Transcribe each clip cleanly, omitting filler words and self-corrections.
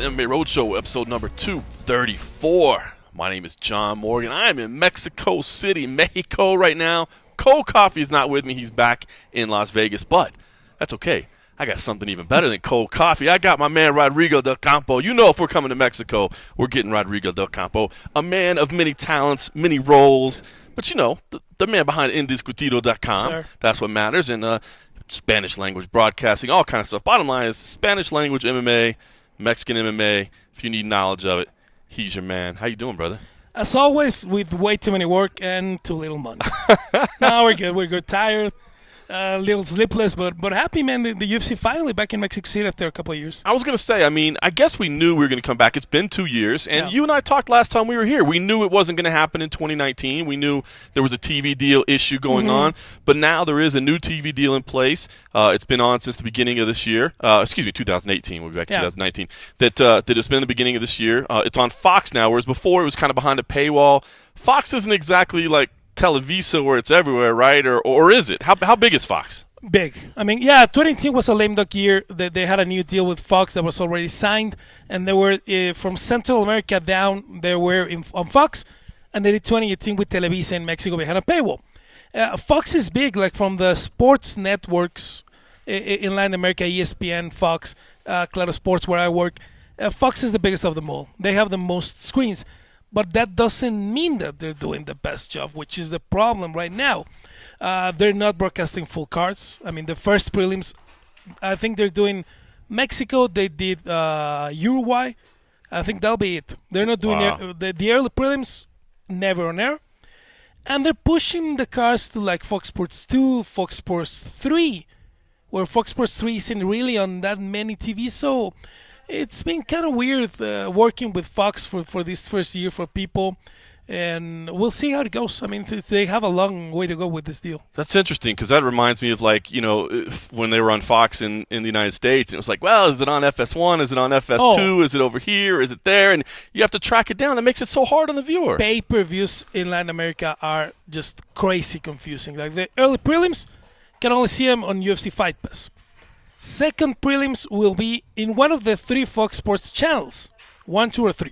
MMA Roadshow, episode number 234. My name is John Morgan. I am in Mexico City, Mexico right now. Cold Coffee is not with me. He's back in Las Vegas, but that's okay. I got something even better than cold coffee. I got my man Rodrigo Del Campo. You know if we're coming to Mexico, we're getting Rodrigo Del Campo, a man of many talents, many roles. But you know, the man behind Indiscutido.com. Sir. That's what matters. And Spanish language broadcasting, all kinds of stuff. Bottom line is Spanish language MMA, Mexican MMA. If you need knowledge of it, he's your man. How you doing, brother? As always, with way too many work and too little money. No, we're good. We're good. Tired, a little sleepless, but happy, man. The UFC finally back in Mexico City after a couple of years. I was going to say, I guess we knew we were going to come back. It's been 2 years, and Yeah. you and I talked last time we were here. We knew it wasn't going to happen in 2019. We knew there was a TV deal issue going on, but now there is a new TV deal in place. It's been on since the beginning of this year. 2018. We'll be back to Yeah. 2019. That it's been the beginning of this year. It's on Fox now, whereas before it was kind of behind a paywall. Fox isn't exactly like Televisa where it's everywhere, right? Or is it? How big is Fox? Big. 2018 was a lame duck year. They had a new deal with Fox that was already signed, and they were from Central America down. They were on Fox, and they did 2018 with Televisa in Mexico behind a paywall. Fox is big, like from the sports networks in Latin America, ESPN, Fox, Claro Sports, where I work. Fox is the biggest of them all. They have the most screens. But that doesn't mean that they're doing the best job, which is the problem right now. They're not broadcasting full cards. The first prelims, I think they're doing Mexico. They did Uruguay. I think that'll be it. They're not doing the early prelims, never on air. And they're pushing the cards to like Fox Sports 2, Fox Sports 3, where Fox Sports 3 isn't really on that many TV. So it's been kind of weird working with Fox for this first year for people, and we'll see how it goes. They have a long way to go with this deal. That's interesting because that reminds me of when they were on Fox in the United States. It was like, well, is it on FS1? Is it on FS2? Is it over here? Is it there? And you have to track it down. It makes it so hard on the viewer. Pay-per-views in Latin America are just crazy confusing. Like the early prelims, can only see them on UFC Fight Pass. Second prelims will be in one of the 3 Fox Sports channels, 1, 2, or 3.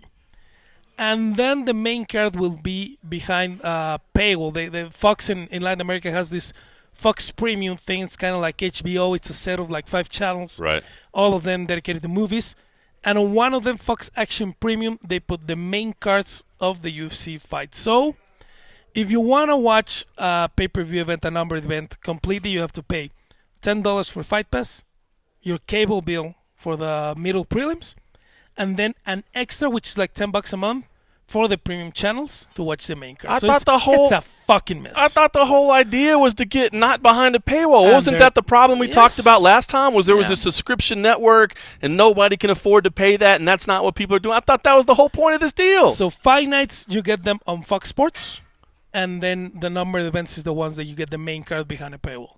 And then the main card will be behind paywall. The Fox in Latin America has this Fox Premium thing. It's kind of like HBO. It's a set of like 5 channels, right? All of them dedicated to movies. And on one of them, Fox Action Premium, they put the main cards of the UFC fight. So if you want to watch a pay-per-view event, a numbered event, completely, you have to pay $10 for Fight Pass, your cable bill for the middle prelims, and then an extra, which is like $10 a month, for the premium channels to watch the main card. It's a fucking mess. I thought the whole idea was to get not behind a paywall. Wasn't that the problem we talked about last time? Was there was a subscription network and nobody can afford to pay that, and that's not what people are doing? I thought that was the whole point of this deal. So fight nights, you get them on Fox Sports, and then the numbered events is the ones that you get the main card behind a paywall.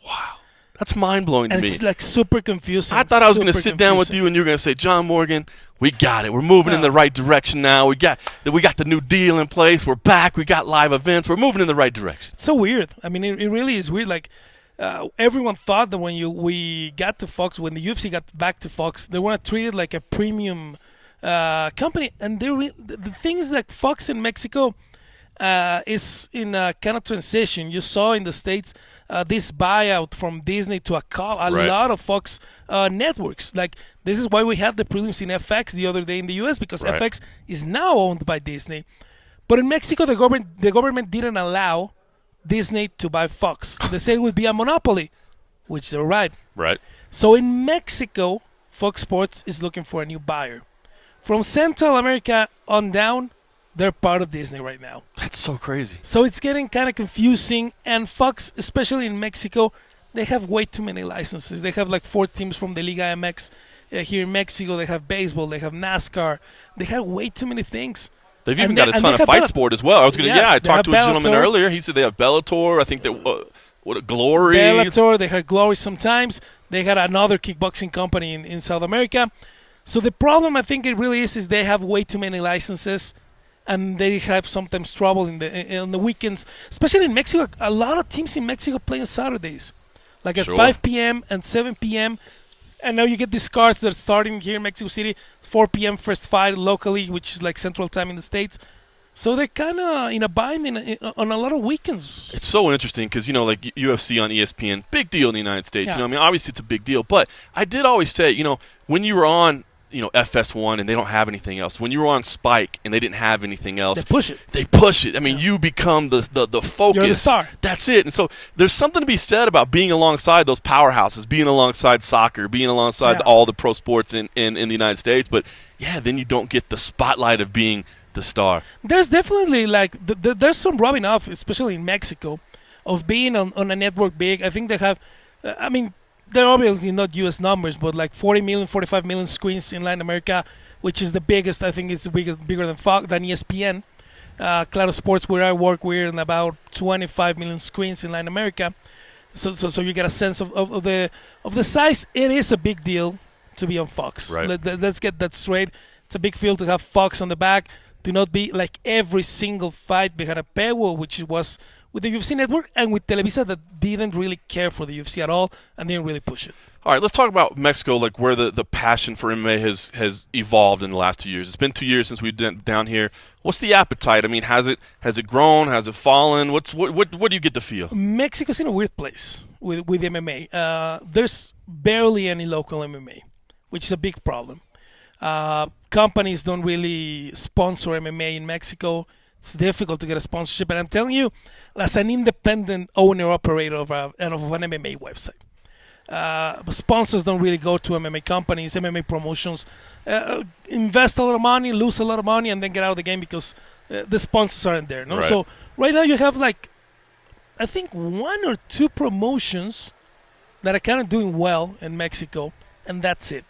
Wow. That's mind-blowing to me. It's like super confusing. I thought I was going to sit down with you and you were going to say, John Morgan, we got it. We're moving in the right direction now. We got the new deal in place. We're back. We got live events. We're moving in the right direction. It's so weird. It really is weird. Like everyone thought that when we got to Fox, when the UFC got back to Fox, they want to treat it like a premium company. And the thing is, like Fox in Mexico is in a kind of transition. You saw in the States this buyout from Disney to a lot of Fox networks. Like this is why we had the prelims in FX the other day in the US, because FX is now owned by Disney. But in Mexico, the government didn't allow Disney to buy Fox. They said it would be a monopoly, which they're right. Right. So in Mexico, Fox Sports is looking for a new buyer. From Central America on down, they're part of Disney right now. That's so crazy. So it's getting kind of confusing. And Fox, especially in Mexico, they have way too many licenses. They have like 4 teams from the Liga MX here in Mexico. They have baseball. They have NASCAR. They have way too many things. They've even got a ton of fight sport as well. I talked to a gentleman earlier. He said they have Bellator. I think that Glory. Bellator. They had Glory sometimes. They had another kickboxing company in South America. So the problem, I think it really is they have way too many licenses. And they have sometimes trouble on the weekends, especially in Mexico. A lot of teams in Mexico play on Saturdays, like at 5 p.m. and 7 p.m. And now you get these cards that are starting here in Mexico City, 4 p.m. first fight locally, which is like Central Time in the States. So they're kind of in a bind on a lot of weekends. It's so interesting because, like UFC on ESPN, big deal in the United States. Yeah. Obviously it's a big deal. But I did always say, when you were on, FS1 and they don't have anything else, when you were on Spike and they didn't have anything else, They push it. I mean, you become the focus. You're the star. That's it. And so there's something to be said about being alongside those powerhouses, being alongside soccer, being alongside all the pro sports in the United States. But, then you don't get the spotlight of being the star. There's definitely there's some rubbing off, especially in Mexico, of being on a network big. I think they have, they're obviously not U.S. numbers, but like 40 million, 45 million screens in Latin America, which is the biggest. I think it's the biggest, bigger than ESPN. Claro Sports, where I work, we're in about 25 million screens in Latin America. So you get a sense of the size. It is a big deal to be on Fox. Right. Let's get that straight. It's a big deal to have Fox on the back. Do not be like every single fight behind a paywall, which it was with the UFC Network and with Televisa, that didn't really care for the UFC at all and didn't really push it. All right, let's talk about Mexico, like where the passion for MMA has evolved in the last 2 years. It's been 2 years since we've been down here. What's the appetite? I mean, has it grown? Has it fallen? What do you get the feel? Mexico's in a weird place with MMA. There's barely any local MMA, which is a big problem. Companies don't really sponsor MMA in Mexico. It's difficult to get a sponsorship. And I'm telling you, as an independent owner-operator of an MMA website, sponsors don't really go to MMA companies, MMA promotions, invest a lot of money, lose a lot of money, and then get out of the game because the sponsors aren't there. No? Right. So right now you have I think 1 or 2 promotions that are kind of doing well in Mexico, and that's it.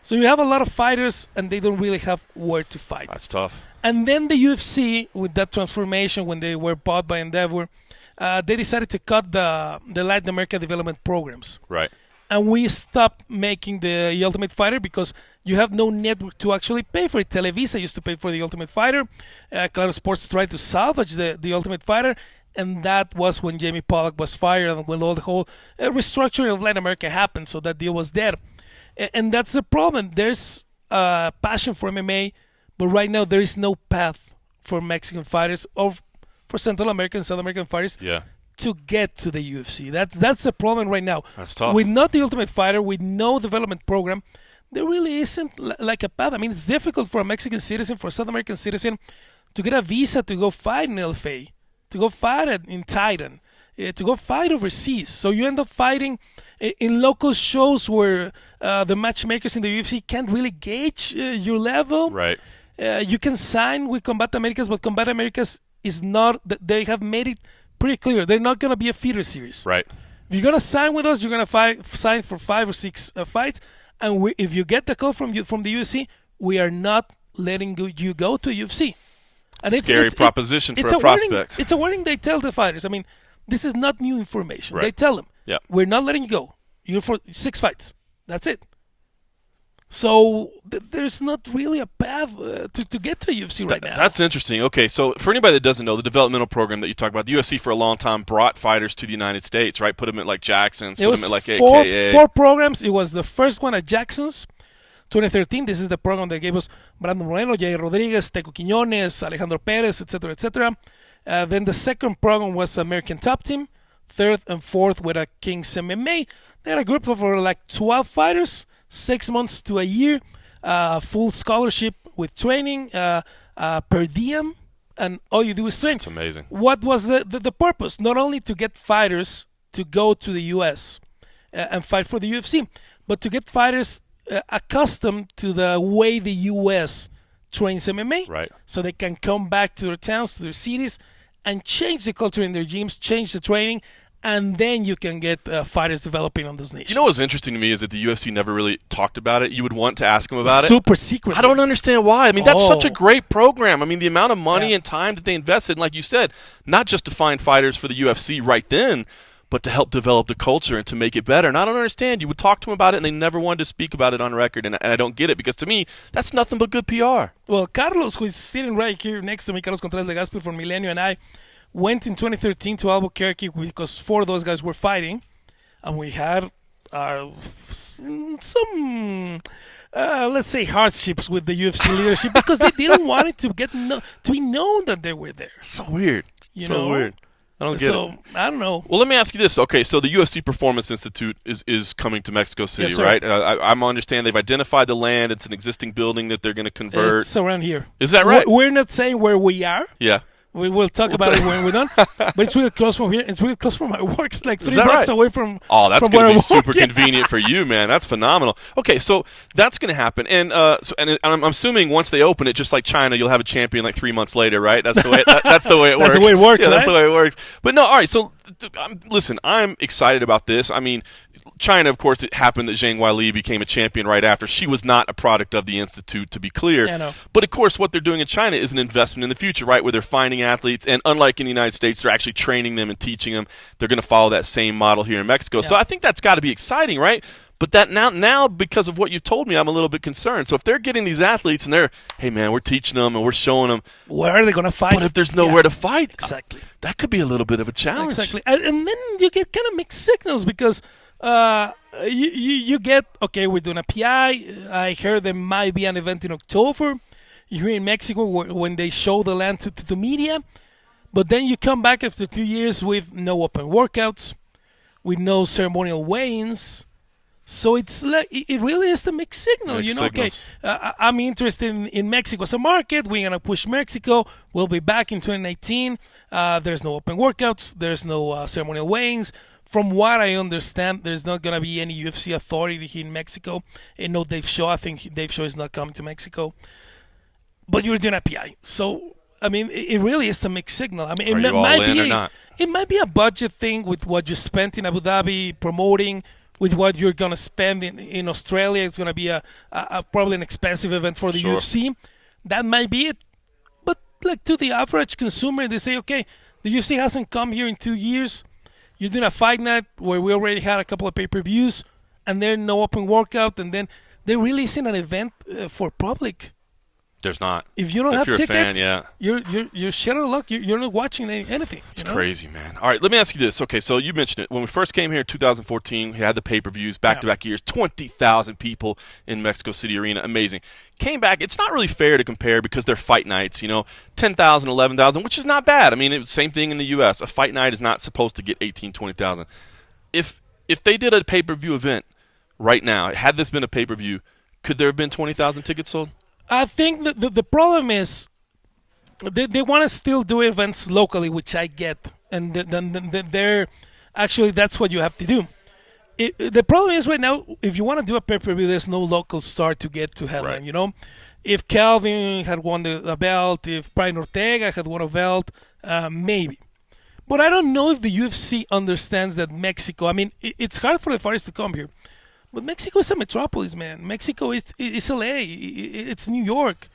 So you have a lot of fighters, and they don't really have where to fight. That's tough. And then the UFC, with that transformation, when they were bought by Endeavor, they decided to cut the Latin America development programs. Right. And we stopped making the Ultimate Fighter because you have no network to actually pay for it. Televisa used to pay for the Ultimate Fighter. Claro Sports tried to salvage the Ultimate Fighter. And that was when Jamie Pollock was fired and when all the whole restructuring of Latin America happened. So that deal was dead. And that's the problem. There's passion for MMA, but right now there is no path for Mexican fighters or for Central American, South American fighters to get to the UFC. That's the problem right now. That's tough. With not the Ultimate Fighter, with no development program, there really isn't like a path. I mean, it's difficult for a Mexican citizen, for a South American citizen, to get a visa to go fight in LFA, to go fight in Titan, to go fight overseas. So you end up fighting in local shows where the matchmakers in the UFC can't really gauge your level. Right. You can sign with Combat Americas, but Combat Americas is not. They have made it pretty clear they're not going to be a feeder series. Right. If you're going to sign with us, you're going to sign for 5 or 6 fights, and if you get the call from the UFC, we are not letting you go to UFC. And Scary proposition for a prospect. It's a warning they tell the fighters. I mean, this is not new information. Right. They tell them, we're not letting you go. You're for 6 fights. That's it. So there's not really a path to get to UFC right now. That's interesting. Okay, so for anybody that doesn't know, the developmental program that you talk about, the UFC for a long time brought fighters to the United States, right? Put them at like Jackson's, put them at like AKA. 4 programs. It was the first one at Jackson's, 2013. This is the program that gave us Brandon Moreno, Jair Rodriguez, Teco Quiñones, Alejandro Perez, etc., etc. Then the second program was American Top Team. Third and fourth with a Kings MMA. They had a group of like 12 fighters, 6 months to a year, full scholarship with training, per diem, and all you do is train. That's amazing. What was the purpose? Not only to get fighters to go to the U.S. And fight for the UFC, but to get fighters accustomed to the way the U.S. trains MMA. Right. So they can come back to their towns, to their cities, and change the culture in their gyms, change the training, and then you can get fighters developing on those nations. You know what's interesting to me is that the UFC never really talked about it. You would want to ask them about it. Super secret. I don't understand why. I mean, that's such a great program. I mean, the amount of money and time that they invested, like you said, not just to find fighters for the UFC right then, but to help develop the culture and to make it better. And I don't understand. You would talk to them about it, and they never wanted to speak about it on record, and I don't get it, because to me, that's nothing but good PR. Well, Carlos, who is sitting right here next to me, Carlos Contreras Legaspi from Milenio, and I went in 2013 to Albuquerque because 4 of those guys were fighting, and we had some let's say, hardships with the UFC leadership because they didn't want it to to be known that they were there. So weird. You so know? weird. I don't get it. So I don't know. Well, let me ask you this. Okay, so the UFC Performance Institute is coming to Mexico City, Yes, sir. right? I understand they've identified the land. It's an existing building that they're going to convert. It's around here. Is that right? We're not saying where we are. Yeah. We will talk about it when we're done. But it's really close from here. It's really close from my work. It's like 3 that blocks right? away from. Oh, that's from where going I to be work. super convenient for you, man. That's phenomenal. Okay, so that's going to happen, and I'm assuming once they open it, just like China, you'll have a champion like 3 months later, right? That's the way. That's the way it works. That's the way it works. Yeah, right? that's the way it works. But no, all right. So, listen, I'm excited about this. I mean, China, of course, it happened that Zhang Weili became a champion right after. She was not a product of the Institute, to be clear. Yeah, no. But, of course, what they're doing in China is an investment in the future, right, where they're finding athletes. And unlike in the United States, they're actually training them and teaching them. They're going to follow that same model here in Mexico. Yeah. So I think that's got to be exciting, right? But that now, because of what you've told me, I'm a little bit concerned. So if they're getting these athletes and they're, hey, man, we're teaching them and we're showing them. Where are they going to fight? But if there's nowhere to fight, Exactly. that could be a little bit of a challenge. Exactly. And then you get kind of mixed signals because you get, okay, we're doing a PI. I heard there might be an event in October here in Mexico when they show the land to the media. But then you come back after 2 years with no open workouts, with no ceremonial weigh-ins. So it's like it really is the mixed signal, Mixed you know. signals. Okay, I'm interested in Mexico as a market. We're gonna push Mexico. We'll be back in 2019. There's no open workouts. There's no ceremonial weigh-ins. From what I understand, there's not gonna be any UFC authority here in Mexico. And no Dave Shaw. I think Dave Shaw is not coming to Mexico. But you're doing a PI, so I mean, it really is the mixed signal. I mean, Are you all in or not? It might be a budget thing with what you spent in Abu Dhabi promoting, with what you're going to spend in Australia. It's going to be a probably an expensive event for the Sure. UFC. That might be it. But like to the average consumer, they say, okay, the UFC hasn't come here in 2 years. You're doing a fight night where we already had a couple of pay-per-views, and there's no open workout, and then they're releasing an event for public. There's not. If you don't have you're tickets, a fan, yeah. you're shit out of luck. You're not watching anything. It's crazy, man. All right, let me ask you this. Okay, so you mentioned it. When we first came here in 2014, we had the pay-per-views, back-to-back years, 20,000 people in Mexico City Arena. Amazing. Came back. It's not really fair to compare because they're fight nights, 10,000, 11,000, which is not bad. I mean, it was the same thing in the U.S. A fight night is not supposed to get 18, 20,000. If they did a pay-per-view event right now, had this been a pay-per-view, could there have been 20,000 tickets sold? I think that the problem is they want to still do events locally, which I get, and they're actually that's what you have to do. The problem is right now, if you want to do a pay-per-view, there's no local star to get to headline. Right. If Calvin had won the belt, if Brian Ortega had won a belt, maybe. But I don't know if the UFC understands that Mexico. I mean, it's hard for the fighters to come here. But Mexico is a metropolis, man. Mexico is LA. It's New York.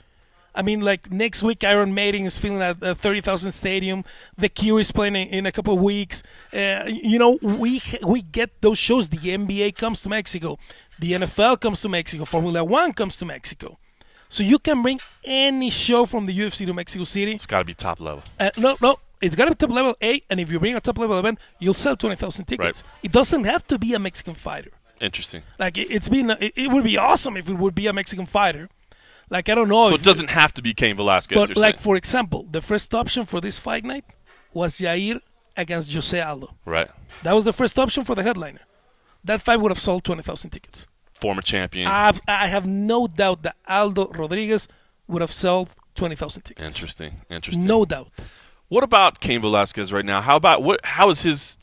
I mean, like next week, Iron Maiden is filling at a 30,000 stadium. The Cure is playing in a couple of weeks. We get those shows. The NBA comes to Mexico. The NFL comes to Mexico. Formula One comes to Mexico. So you can bring any show from the UFC to Mexico City. It's got to be top level. No. It's got to be top level A. And if you bring a top level event, you'll sell 20,000 tickets. Right. It doesn't have to be a Mexican fighter. Interesting. Like it would be awesome if it would be a Mexican fighter. Like I don't know. So it doesn't have to be Cain Velasquez. But you're like saying. for example, the first option for this fight night was Jair against Jose Aldo. Right. That was the first option for the headliner. That fight would have sold 20,000 tickets. Former champion. I have no doubt that Aldo Rodriguez would have sold 20,000 tickets. Interesting. No doubt. What about Cain Velasquez right now? How is his,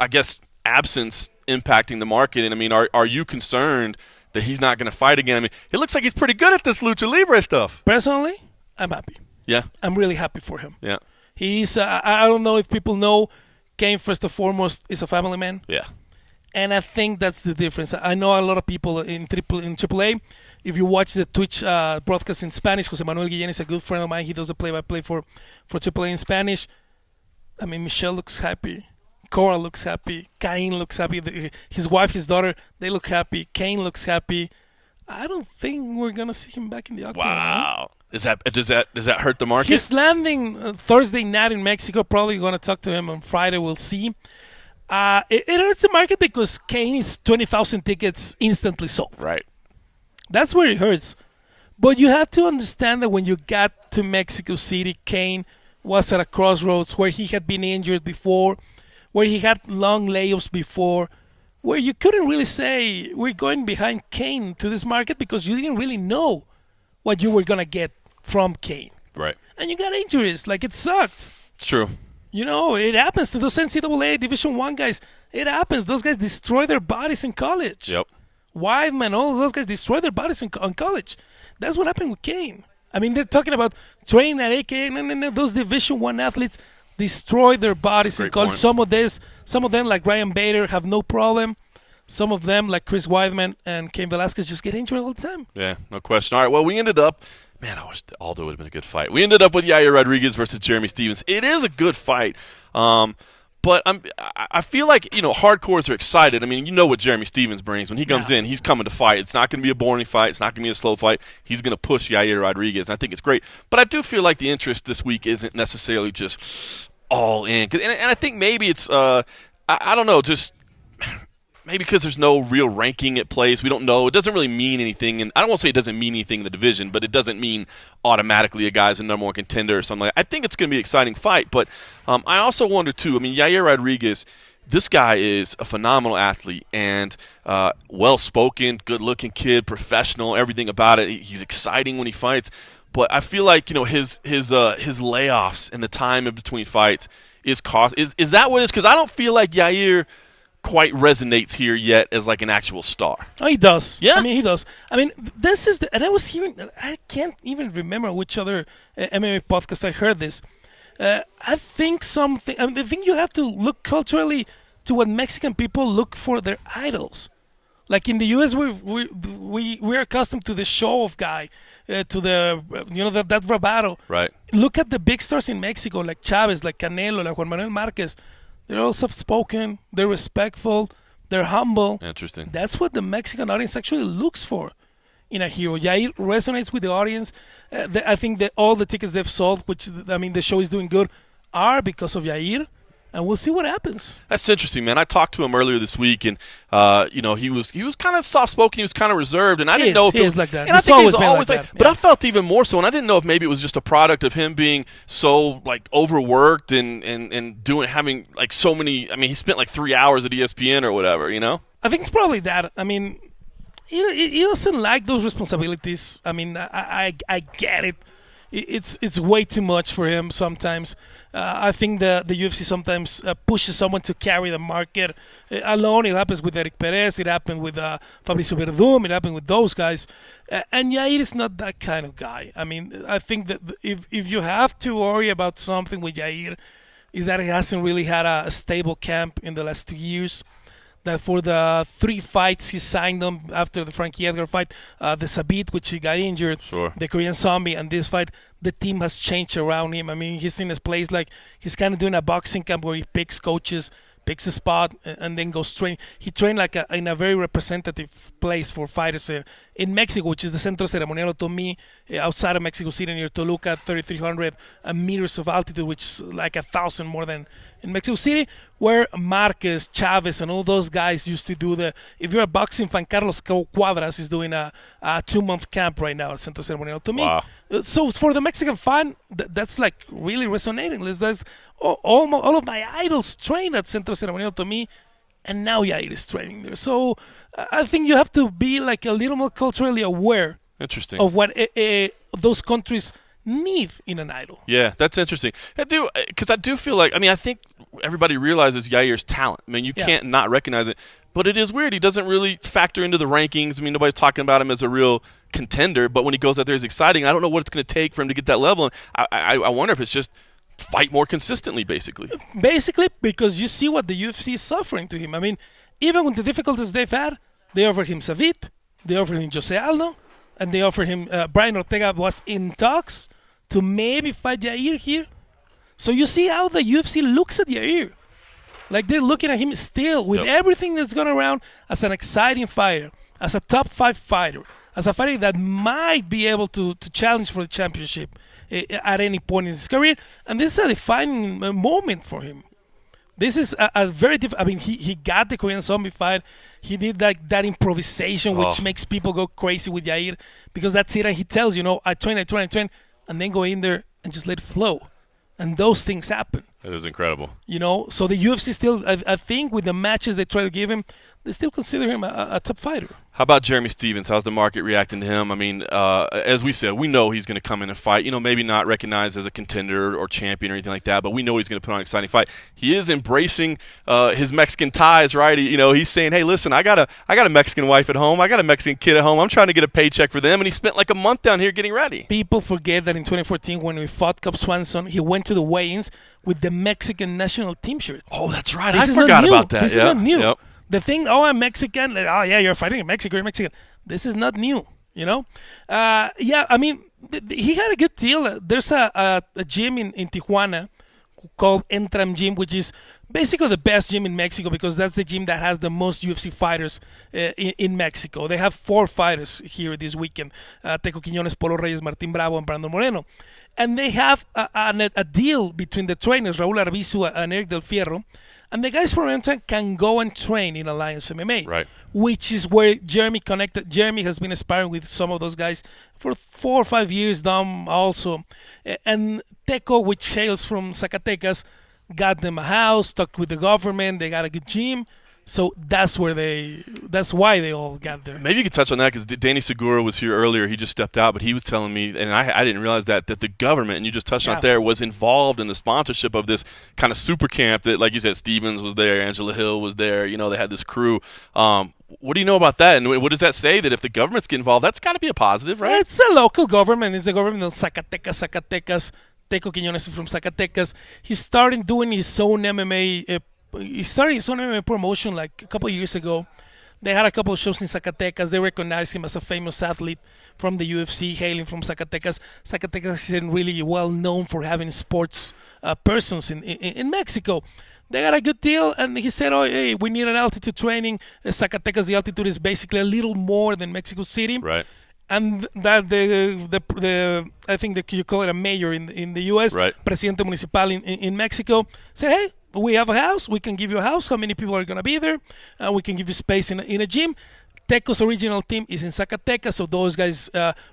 I guess, absence impacting the market? And I mean, are you concerned that he's not going to fight again? I mean, it looks like he's pretty good at this lucha libre stuff. Personally, I'm happy. Yeah. I'm really happy for him. Yeah. He's I don't know if people know, Cain first and foremost is a family man. Yeah. And I think that's the difference. I know a lot of people in AAA. If you watch the Twitch broadcast in Spanish, Jose Manuel Guillen is a good friend of mine. He does the play-by-play for AAA in Spanish. I mean, Michelle looks happy. Cora looks happy. Cain looks happy. His wife, his daughter, they look happy. Cain looks happy. I don't think we're gonna see him back in the octagon. Wow. Does that hurt the market? He's landing Thursday night in Mexico. Probably gonna talk to him on Friday. We'll see. It hurts the market because Cain is 20,000 tickets instantly sold. Right. That's where it hurts. But you have to understand that when you got to Mexico City, Kane was at a crossroads where he had been injured before, where he had long layoffs before, where you couldn't really say we're going behind Kane to this market because you didn't really know what you were going to get from Kane. Right. And you got injuries. Like, it sucked. It's true. You know, it happens to those NCAA Division I guys. It happens. Those guys destroy their bodies in college. Yep. Weidman, all those guys destroy their bodies in college. That's what happened with Kane. I mean, they're talking about training at AK. No. Those Division I athletes destroy their bodies in college. Point. Some of them, like Ryan Bader, have no problem. Some of them, like Chris Weidman and Cain Velasquez, just get injured all the time. Yeah, no question. All right, well, we ended up – man, I wish Aldo would have been a good fight. We ended up with Yair Rodriguez versus Jeremy Stephens. It is a good fight. But I feel like, hardcores are excited. I mean, you know what Jeremy Stephens brings. When he comes in, he's coming to fight. It's not going to be a boring fight. It's not going to be a slow fight. He's going to push Yair Rodriguez, and I think it's great. But I do feel like the interest this week isn't necessarily just all in. And I think maybe it's, I don't know, just maybe because there's no real ranking at place. We don't know. It doesn't really mean anything. And I don't want to say it doesn't mean anything in the division, but it doesn't mean automatically a guy's a number one contender or something like that. I think it's going to be an exciting fight. But I also wonder, too, I mean, Yair Rodriguez, this guy is a phenomenal athlete and well-spoken, good-looking kid, professional, everything about it. He's exciting when he fights. But I feel like, his layoffs and the time in between fights is cost. Is that what it is? Because I don't feel like Yair quite resonates here yet as like an actual star. Oh, he does. Yeah. I mean, he does. I mean, this is and I was hearing, I can't even remember which other MMA podcast I heard this. I think you have to look culturally to what Mexican people look for their idols. Like in the U.S., we're accustomed to the show-off guy, to the that bravado. Right. Look at the big stars in Mexico, like Chavez, like Canelo, like Juan Manuel Marquez. They're all soft-spoken. They're respectful. They're humble. Interesting. That's what the Mexican audience actually looks for in a hero. Yair resonates with the audience. I think that all the tickets they've sold, which the show is doing good, are because of Yair. And we'll see what happens. That's interesting, man. I talked to him earlier this week, and he was kind of soft-spoken. He was kind of reserved, and I didn't know if he is like that. And I think he's always like that. Yeah. But I felt even more so, and I didn't know if maybe it was just a product of him being so like overworked and having like so many. I mean, he spent like 3 hours at ESPN or whatever. I think it's probably that. I mean, he doesn't like those responsibilities. I mean, I get it. It's way too much for him sometimes. I think the UFC sometimes pushes someone to carry the market alone. It happens with Eric Perez. It happened with Fabricio Verdum. It happened with those guys. And Yair is not that kind of guy. I mean, I think that if you have to worry about something with Yair, is that he hasn't really had a stable camp in the last 2 years. That for the 3 fights he signed them after the Frankie Edgar fight, the Sabit, which he got injured, sure, the Korean Zombie, and this fight, the team has changed around him. I mean, he's in his place like he's kind of doing a boxing camp where he picks coaches, picks a spot, and then goes train. He trained like in a very representative place for fighters in Mexico, which is the Centro Ceremonial Otomí, outside of Mexico City near Toluca, 3,300 meters of altitude, which is like 1,000 more than in Mexico City, where Marquez, Chavez, and all those guys used to do if you're a boxing fan, Carlos Cuadras is doing a 2-month camp right now at Centro Ceremonial Otomí. Wow. So for the Mexican fan, that's like really resonating. That's all of my idols trained at Centro Ceremonial Otomí, and now Yair is training there. So I think you have to be like a little more culturally aware. Interesting. Of what those countries need in an idol. Yeah, that's interesting. Because I do feel like, I think everybody realizes Yair's talent. I mean, you can't not recognize it. But it is weird. He doesn't really factor into the rankings. I mean, nobody's talking about him as a real contender. But when he goes out there, he's exciting. I don't know what it's going to take for him to get that level. And I wonder if it's just fight more consistently, basically. Basically, because you see what the UFC is suffering to him. I mean, even with the difficulties they've had, they offered him Savit, they offered him Jose Aldo, and they offered him Brian Ortega was in talks to maybe fight Yair here. So you see how the UFC looks at Yair. Like they're looking at him still with everything that's gone around as an exciting fighter, as a top 5 fighter, as a fighter that might be able to challenge for the championship at any point in his career. And this is a defining moment for him. This is a very different. I mean, he got the Korean Zombie fight. He did that improvisation, which makes people go crazy with Yair, because that's it. And he tells I train, and then go in there and just let it flow, and those things happen. That is incredible. So the UFC still, I think, with the matches they try to give him, they still consider him a top fighter. How about Jeremy Stephens? How's the market reacting to him? I mean, as we said, we know he's going to come in and fight. Maybe not recognized as a contender or champion or anything like that, but we know he's going to put on an exciting fight. He is embracing his Mexican ties, right? He's saying, "Hey, listen, I got a Mexican wife at home. I got a Mexican kid at home. I'm trying to get a paycheck for them." And he spent like a month down here getting ready. People forget that in 2014, when we fought Cub Swanson, he went to the weigh-ins with the Mexican national team shirt. Oh, that's right. I forgot about that. This is not new. Yep. The thing, I'm Mexican. Oh, yeah, you're fighting in Mexico. You're Mexican. This is not new, I mean, he had a good deal. There's a gym in Tijuana called Entram Gym, which is basically the best gym in Mexico, because that's the gym that has the most UFC fighters in Mexico. They have 4 fighters here this weekend: Teco Quiñones, Polo Reyes, Martin Bravo, and Brandon Moreno. And they have a deal between the trainers, Raul Arbizu and Eric Del Fierro, and the guys from Entram can go and train in Alliance MMA, right? Which is where Jeremy connected. Jeremy has been sparring with some of those guys for 4 or 5 years, Dom also. And Teco, which hails from Zacatecas, got them a house, talked with the government, they got a good gym. So that's why they all got there. Maybe you could touch on that, because Danny Segura was here earlier. He just stepped out, but he was telling me, and I didn't realize that the government, and you just touched on it there, was involved in the sponsorship of this kind of super camp that, like you said, Stevens was there, Angela Hill was there. They had this crew. What do you know about that, and what does that say? That if the governments get involved, that's got to be a positive, right? It's a local government. It's the government of Zacatecas. Teco Quiñones is from Zacatecas. He started doing his own MMA. He started his own MMA promotion like a couple of years ago. They had a couple of shows in Zacatecas. They recognized him as a famous athlete from the UFC, hailing from Zacatecas. Zacatecas isn't really well known for having sports persons in Mexico. They got a good deal, and he said, "Oh, hey, we need an altitude training." Zacatecas, the altitude is basically a little more than Mexico City, right? And that the I think that you call it a mayor in the U.S., right? Presidente Municipal in Mexico, said, "Hey, we have a house. We can give you a house. How many people are going to be there? We can give you space in a gym." Teco's original team is in Zacatecas, so those guys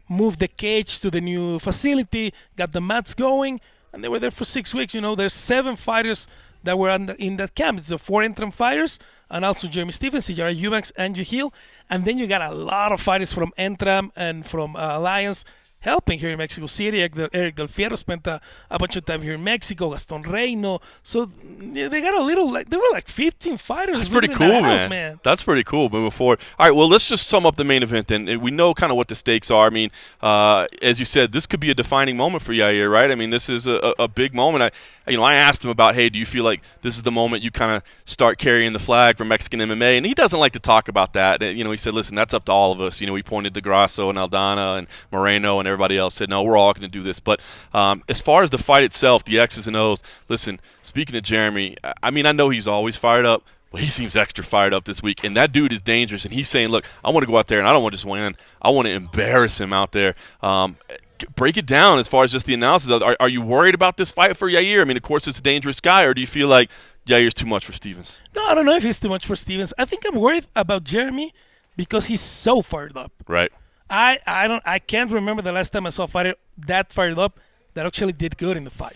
moved the cage to the new facility, got the mats going, and they were there for 6 weeks. There's 7 fighters that were in that camp. It's the 4 Entram fighters, and also Jeremy Stephens, Yara Eubanks, Andrew Hill. And then you got a lot of fighters from Entram and from Alliance helping here in Mexico City. Eric Del Fierro spent a bunch of time here in Mexico. Gaston Reino. So they got a little, there were like 15 fighters. That's pretty cool, man. That's pretty cool moving forward. All right, well, let's just sum up the main event then. We know kind of what the stakes are. I mean, as you said, this could be a defining moment for Yair, right? I mean, this is a big moment. I asked him about, hey, do you feel like this is the moment you kind of start carrying the flag for Mexican MMA? And he doesn't like to talk about that. He said, listen, that's up to all of us. He pointed to Grasso and Aldana and Moreno, and everybody else said, no, we're all going to do this. But as far as the fight itself, the X's and O's, listen, speaking of Jeremy, I mean, I know he's always fired up, but he seems extra fired up this week. And that dude is dangerous. And he's saying, look, I want to go out there, and I don't want to just win. I want to embarrass him out there. Break it down as far as just the analysis. Are you worried about this fight for Yair? I mean, of course, it's a dangerous guy, or do you feel like Yair's too much for Stephens? No, I don't know if he's too much for Stephens. I think I'm worried about Jeremy because he's so fired up. Right. I can't remember the last time I saw a fighter that fired up that actually did good in the fight.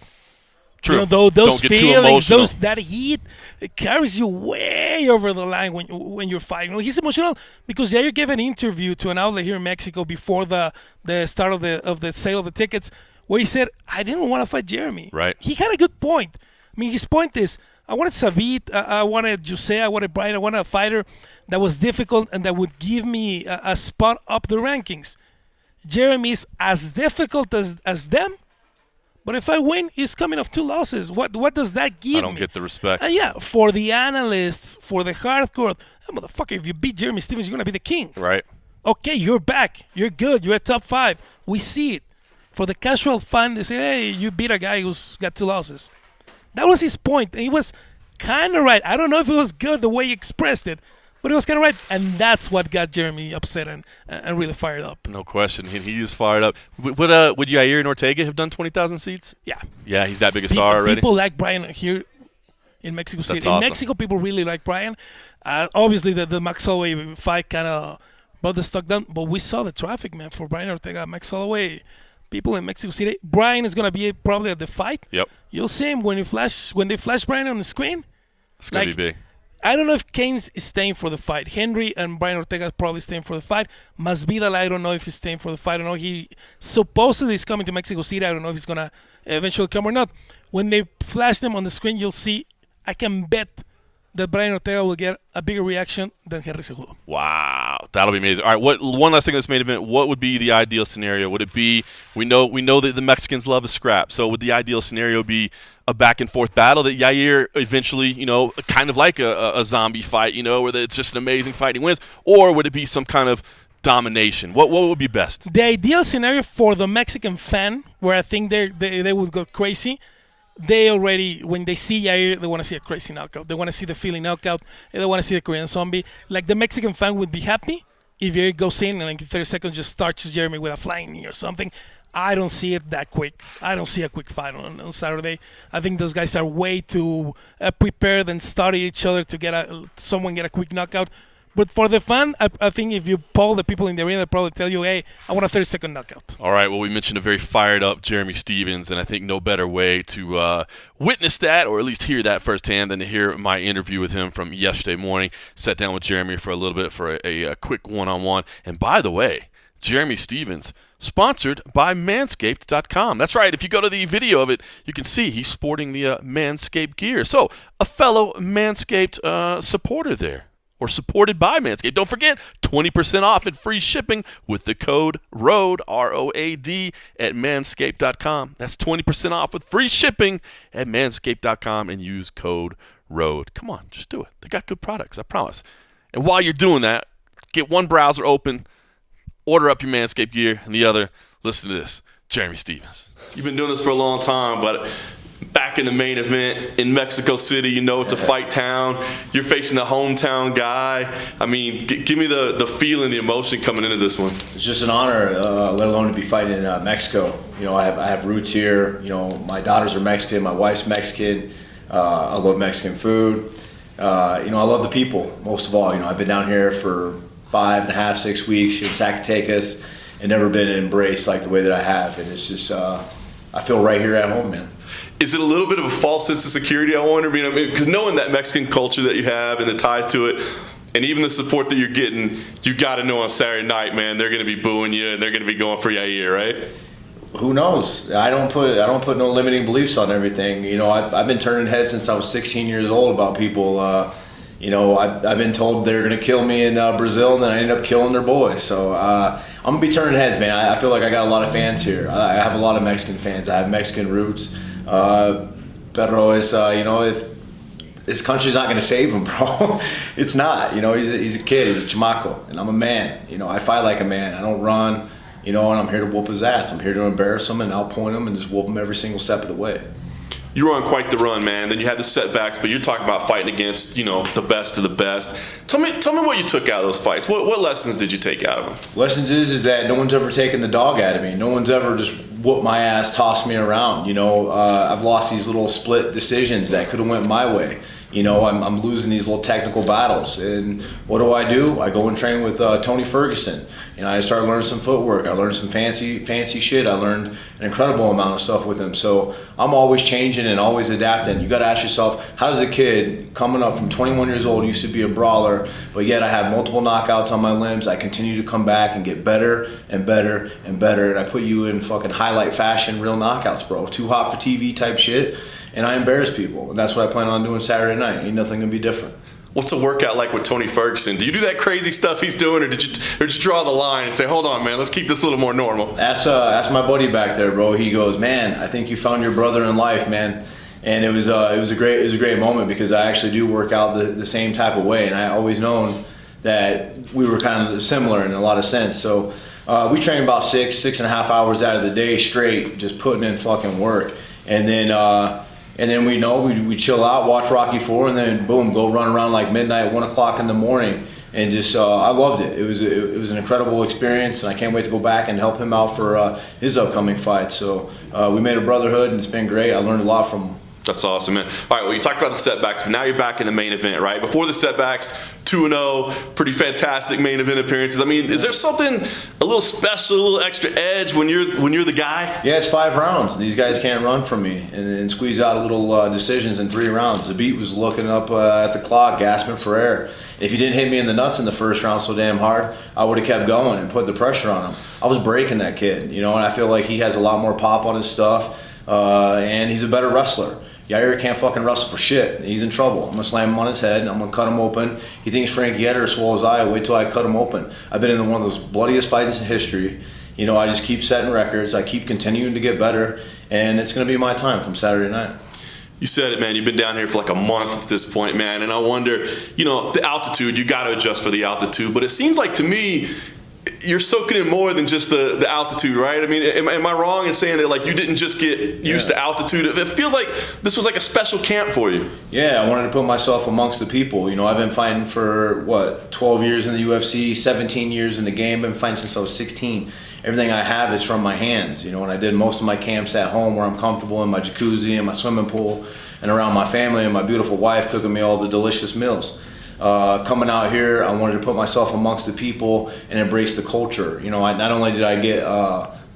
True. Those feelings, that heat, it carries you way over the line when you're fighting. He's emotional because Yair gave an interview to an outlet here in Mexico before the start of the sale of the tickets, where he said, "I didn't want to fight Jeremy." Right. He had a good point. I mean, his point is, I wanted Savit, I wanted Jose, I wanted Brian, I wanted a fighter that was difficult and that would give me a spot up the rankings. Jeremy's as difficult as them. But if I win, he's coming off 2 losses. What does that give me? I don't get the respect. Yeah, for the analysts, for the hardcore, motherfucker, if you beat Jeremy Stephens, you're going to be the king. Right. Okay, you're back. You're good. You're at top 5. We see it. For the casual fan, they say, hey, you beat a guy who's got 2 losses. That was his point. And he was kind of right. I don't know if it was good the way he expressed it, but it was kind of right, and that's what got Jeremy upset and really fired up. No question. He is fired up. Would Yair and Ortega have done 20,000 seats? Yeah. Yeah, he's that big a star already. People like Brian here in Mexico City. That's In awesome. Mexico, people really like Brian. Obviously, the Max Holloway fight kind of brought the stock down, but we saw the traffic, man, for Brian Ortega, Max Holloway. People in Mexico City. Brian is gonna be probably at the fight. Yep. You'll see him when they flash Brian on the screen. It's going to Like, be big. I don't know if Kane's staying for the fight. Henry and Brian Ortega is probably staying for the fight. Masvidal, I don't know if he's staying for the fight. I don't know. He supposedly is coming to Mexico City. I don't know if he's going to eventually come or not. When they flash them on the screen, you'll see, I can bet that Brian Ortega will get a bigger reaction than Henry Cejudo. Wow, that'll be amazing. All right, one last thing in this main event. What would be the ideal scenario? Would it be, we know that the Mexicans love a scrap, so would the ideal scenario be a back-and-forth battle that Yair eventually, kind of like a zombie fight, where it's just an amazing fight and he wins? Or would it be some kind of domination? What would be best? The ideal scenario for the Mexican fan, where I think they would go crazy, they already, when they see Yair, they want to see a crazy knockout. They want to see the feeling knockout. They want to see the Korean zombie. Like, the Mexican fan would be happy if Yair goes in and in 30 seconds just starches Jeremy with a flying knee or something. I don't see it that quick. I don't see a quick fight on Saturday. I think those guys are way too prepared and study each other to get someone get a quick knockout. But for the fan, I think if you poll the people in the arena, they'll probably tell you, hey, I want a 30-second knockout. All right, well, we mentioned a very fired-up Jeremy Stephens, and I think no better way to witness that, or at least hear that firsthand, than to hear my interview with him from yesterday morning. Sat down with Jeremy for a little bit for a quick one-on-one. And by the way, Jeremy Stephens, sponsored by Manscaped.com. That's right. If you go to the video of it, you can see he's sporting the Manscaped gear. So, a fellow Manscaped supporter there, or supported by Manscaped. Don't forget, 20% off and free shipping with the code ROAD, ROAD, at Manscaped.com. That's 20% off with free shipping at Manscaped.com and use code ROAD. Come on, just do it. They got good products, I promise. And while you're doing that, get one browser open, order up your Manscaped gear, and the other, listen to this, Jeremy Stephens. You've been doing this for a long time, but back in the main event in Mexico City, it's a fight town. You're facing the hometown guy. I mean, give me the feeling, the emotion coming into this one. It's just an honor, let alone to be fighting in Mexico. I have roots here. My daughters are Mexican, my wife's Mexican. I love Mexican food. I love the people, most of all. I've been down here for 5.5, 6 weeks in Zacatecas and never been embraced like the way that I have. And it's just, I feel right here at home, man. Is it a little bit of a false sense of security, I wonder? Because knowing that Mexican culture that you have and the ties to it, and even the support that you're getting, you got to know on Saturday night, man, they're going to be booing you and they're going to be going for Yair, right? Who knows? I don't put no limiting beliefs on everything. I've been turning heads since I was 16 years old about people. I've been told they're going to kill me in Brazil, and then I ended up killing their boy. So I'm going to be turning heads, man. I feel like I got a lot of fans here. I have a lot of Mexican fans. I have Mexican roots. Pero es, if this country's not going to save him, bro. It's not. He's a kid. He's a chamaco, and I'm a man. I fight like a man. I don't run. And I'm here to whoop his ass. I'm here to embarrass him and outpoint him and just whoop him every single step of the way. You were on quite the run, man. Then you had the setbacks, but you're talking about fighting against, the best of the best. Tell me what you took out of those fights. What lessons did you take out of them? Lessons is that no one's ever taken the dog out of me. No one's ever just whooped my ass, tossed me around. I've lost these little split decisions that could have went my way. I'm losing these little technical battles. And what do? I go and train with Tony Ferguson. I started learning some footwork. I learned some fancy shit. I learned an incredible amount of stuff with him. So I'm always changing and always adapting. You got to ask yourself, how does a kid coming up from 21 years old, used to be a brawler, but yet I have multiple knockouts on my limbs. I continue to come back and get better and better and better. And I put you in fucking highlight fashion, real knockouts, bro. Too hot for TV type shit. And I embarrass people. And that's what I plan on doing Saturday night. Ain't nothing gonna be different. What's a workout like with Tony Ferguson? Do you do that crazy stuff he's doing, or did you draw the line and say, hold on, man, let's keep this a little more normal? That's my buddy back there, bro. He goes, man, I think you found your brother in life, man. And it was a great moment, because I actually do work out the same type of way, and I always known that we were kind of similar in a lot of sense. So we train about 6.5 hours out of the day straight, just putting in fucking work, and then we chill out, watch Rocky IV, and then boom, go run around like midnight, 1 o'clock in the morning, and just I loved it. It was an incredible experience, and I can't wait to go back and help him out for his upcoming fight. So we made a brotherhood, and it's been great. I learned a lot from him. That's awesome, man. All right, well, you talked about the setbacks, but now you're back in the main event, right? Before the setbacks, 2-0, pretty fantastic main event appearances. I mean, is there something a little special, a little extra edge when you're the guy? Yeah, it's 5 rounds. These guys can't run from me and squeeze out a little decisions in 3 rounds. The beat was looking up at the clock, gasping for air. If you didn't hit me in the nuts in the first round so damn hard, I would have kept going and put the pressure on him. I was breaking that kid, you know, and I feel like he has a lot more pop on his stuff, and he's a better wrestler. Yair can't fucking wrestle for shit. He's in trouble. I'm going to slam him on his head, and I'm going to cut him open. He thinks Frankie Edgar swallows his eye. Wait till I cut him open. I've been in one of those bloodiest fights in history. You know, I just keep setting records. I keep continuing to get better, and it's going to be my time come Saturday night. You said it, man. You've been down here for like a month at this point, man. And I wonder, you know, the altitude, you got to adjust for the altitude. But it seems like to me, you're soaking in more than just the altitude, right? I mean, am I wrong in saying that, like, you didn't just get used to altitude? It feels like this was like a special camp for you. Yeah, I wanted to put myself amongst the people. You know, I've been fighting for, 12 years in the UFC, 17 years in the game. I've been fighting since I was 16. Everything I have is from my hands, you know, and I did most of my camps at home where I'm comfortable in my jacuzzi and my swimming pool and around my family and my beautiful wife cooking me all the delicious meals. Coming out here, I wanted to put myself amongst the people and embrace the culture. You know, not only did I get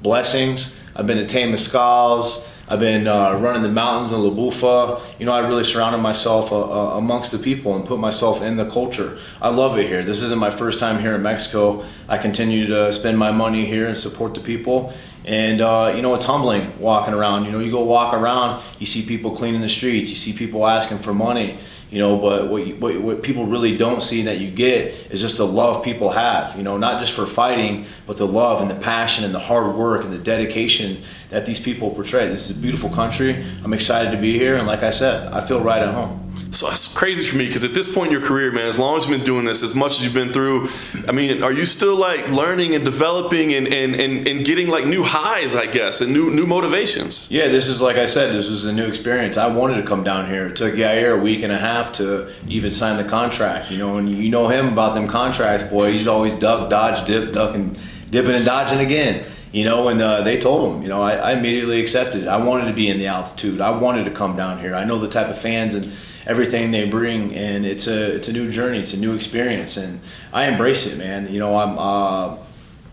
blessings, I've been to tame mescals, I've been running the mountains in La Bufa. You know, I really surrounded myself amongst the people and put myself in the culture. I love it here. This isn't my first time here in Mexico. I continue to spend my money here and support the people. And, you know, it's humbling walking around. You know, you go walk around, you see people cleaning the streets, you see people asking for money. You know, but what people really don't see that you get is just the love people have, you know, not just for fighting, but the love and the passion and the hard work and the dedication that these people portray. This is a beautiful country. I'm excited to be here. And like I said, I feel right at home. So that's crazy for me because at this point in your career, man, as long as you've been doing this, as much as you've been through, I mean, are you still like learning and developing and getting like new highs, I guess, and new motivations? Yeah, this is, like I said, this was a new experience. I wanted to come down here. It took Yair a week and a half to even sign the contract, you know, and you know him about them contracts, boy. He's always duck, dodge, dip, ducking, dipping and dodging again. You know, and they told him, you know, I immediately accepted it. I wanted to be in the altitude. I wanted to come down here. I know the type of fans and everything they bring, and it's a new journey. It's a new experience, and I embrace it, man. You know,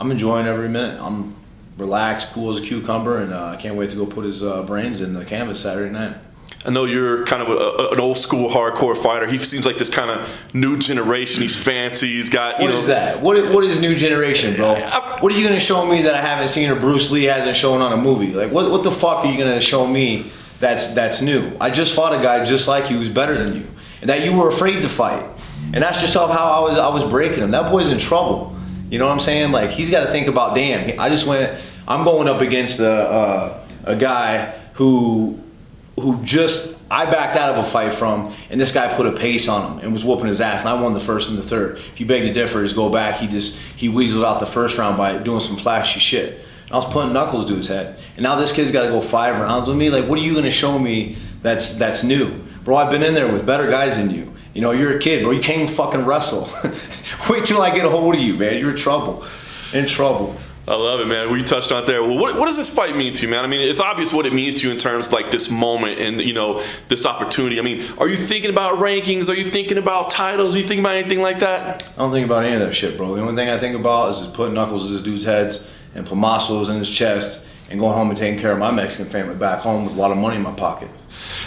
I'm enjoying every minute. I'm relaxed, cool as a cucumber, and I can't wait to go put his brains in the canvas Saturday night. I know you're kind of an old school hardcore fighter. He seems like this kind of new generation. He's fancy. He's got, you know. What is that? What is new generation, bro? What are you gonna show me that I haven't seen or Bruce Lee hasn't shown on a movie? Like, what the fuck are you gonna show me that's new? I just fought a guy just like you who's better than you, and that you were afraid to fight. And ask yourself how I was breaking him. That boy's in trouble. You know what I'm saying? Like, he's got to think about, damn. I'm going up against a guy who I backed out of a fight from, and this guy put a pace on him and was whooping his ass, and I won the first and the third. If you beg to differ, just go back. He weaseled out the first round by doing some flashy shit. And I was putting knuckles to his head. And now this kid's got to go 5 rounds with me. Like, what are you going to show me that's new? Bro, I've been in there with better guys than you. You know, you're a kid, bro. You can't even fucking wrestle. Wait till I get a hold of you, man. You're in trouble. In trouble. I love it, man. We touched on it there. Well, what does this fight mean to you, man? I mean, it's obvious what it means to you in terms of like this moment and, you know, this opportunity. I mean, are you thinking about rankings? Are you thinking about titles? Are you thinking about anything like that? I don't think about any of that shit, bro. The only thing I think about is just putting knuckles in this dude's heads and put muscles in his chest and going home and taking care of my Mexican family back home with a lot of money in my pocket.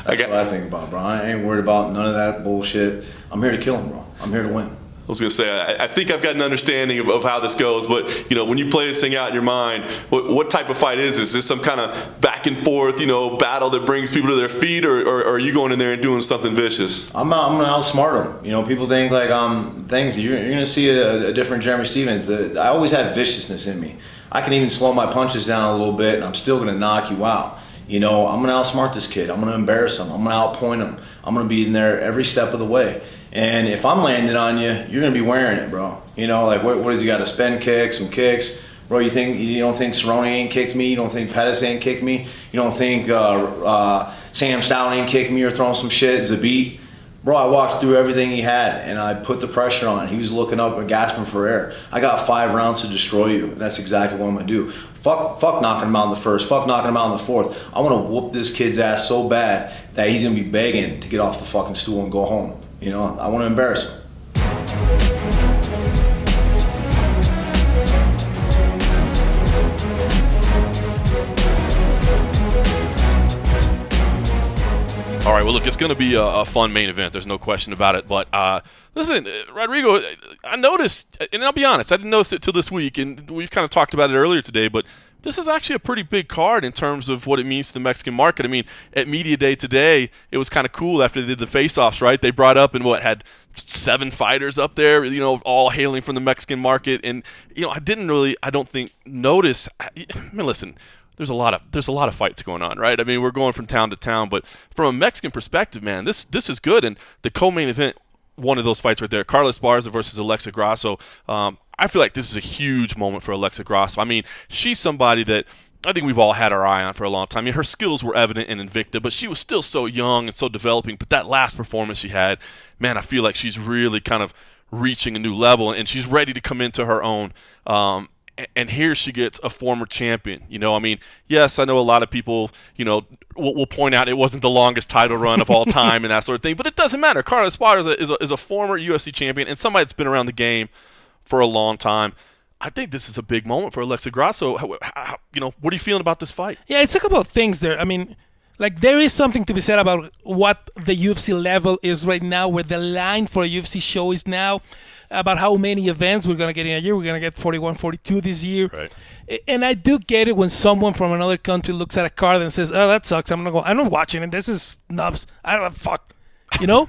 That's what I think about, bro. I ain't worried about none of that bullshit. I'm here to kill him, bro. I'm here to win. I was going to say, I think I've got an understanding of how this goes, but, you know, when you play this thing out in your mind, what type of fight is this? Is this some kind of back and forth, you know, battle that brings people to their feet, or are you going in there and doing something vicious? I'm going to outsmart them. You know, people think like things. You're going to see a different Jeremy Stevens. I always have viciousness in me. I can even slow my punches down a little bit, and I'm still going to knock you out. You know, I'm going to outsmart this kid. I'm going to embarrass him. I'm going to outpoint him. I'm going to be in there every step of the way. And if I'm landing on you, you're going to be wearing it, bro. You know, like, what does he got? A spin kick, some kicks? Bro, you don't think Cerrone ain't kicked me? You don't think Pettis ain't kicked me? You don't think Sam Stout ain't kicked me or throwing some shit? Zabit? Bro, I walked through everything he had, and I put the pressure on. He was looking up and gasping for air. I got 5 rounds to destroy you, and that's exactly what I'm going to do. Fuck knocking him out in the first. Fuck knocking him out in the fourth. I want to whoop this kid's ass so bad that he's going to be begging to get off the fucking stool and go home. You know, I want to embarrass him. All right, well, look, it's going to be a fun main event. There's no question about it. But listen, Rodrigo, I noticed, and I'll be honest, I didn't notice it till this week, and we've kind of talked about it earlier today, but this is actually a pretty big card in terms of what it means to the Mexican market. I mean, at Media Day today, it was kind of cool after they did the face-offs, right? They brought up and had 7 fighters up there, you know, all hailing from the Mexican market. And, you know, I don't think, notice. I mean, listen, there's a lot of fights going on, right? I mean, we're going from town to town, but from a Mexican perspective, man, this is good. And the co-main event, one of those fights right there, Carla Esparza versus Alexa Grasso. I feel like this is a huge moment for Alexa Grasso. I mean, she's somebody that I think we've all had our eye on for a long time. I mean, her skills were evident in Invicta, but she was still so young and so developing. But that last performance she had, man, I feel like she's really kind of reaching a new level, and she's ready to come into her own. And here she gets a former champion. You know, I mean, yes, I know a lot of people, you know, will point out it wasn't the longest title run of all time and that sort of thing, but it doesn't matter. Carla Esparza is a former UFC champion and somebody that's been around the game for a long time. I think this is a big moment for Alexa Grasso. You know, what are you feeling about this fight? Yeah, it's a couple of things there. I mean, like, there is something to be said about what the UFC level is right now, where the line for a UFC show is now, about how many events we're going to get in a year. We're going to get 41, 42 this year. Right. And I do get it when someone from another country looks at a card and says, oh, that sucks. I'm not watching it. This is nubs. I don't fuck. You know?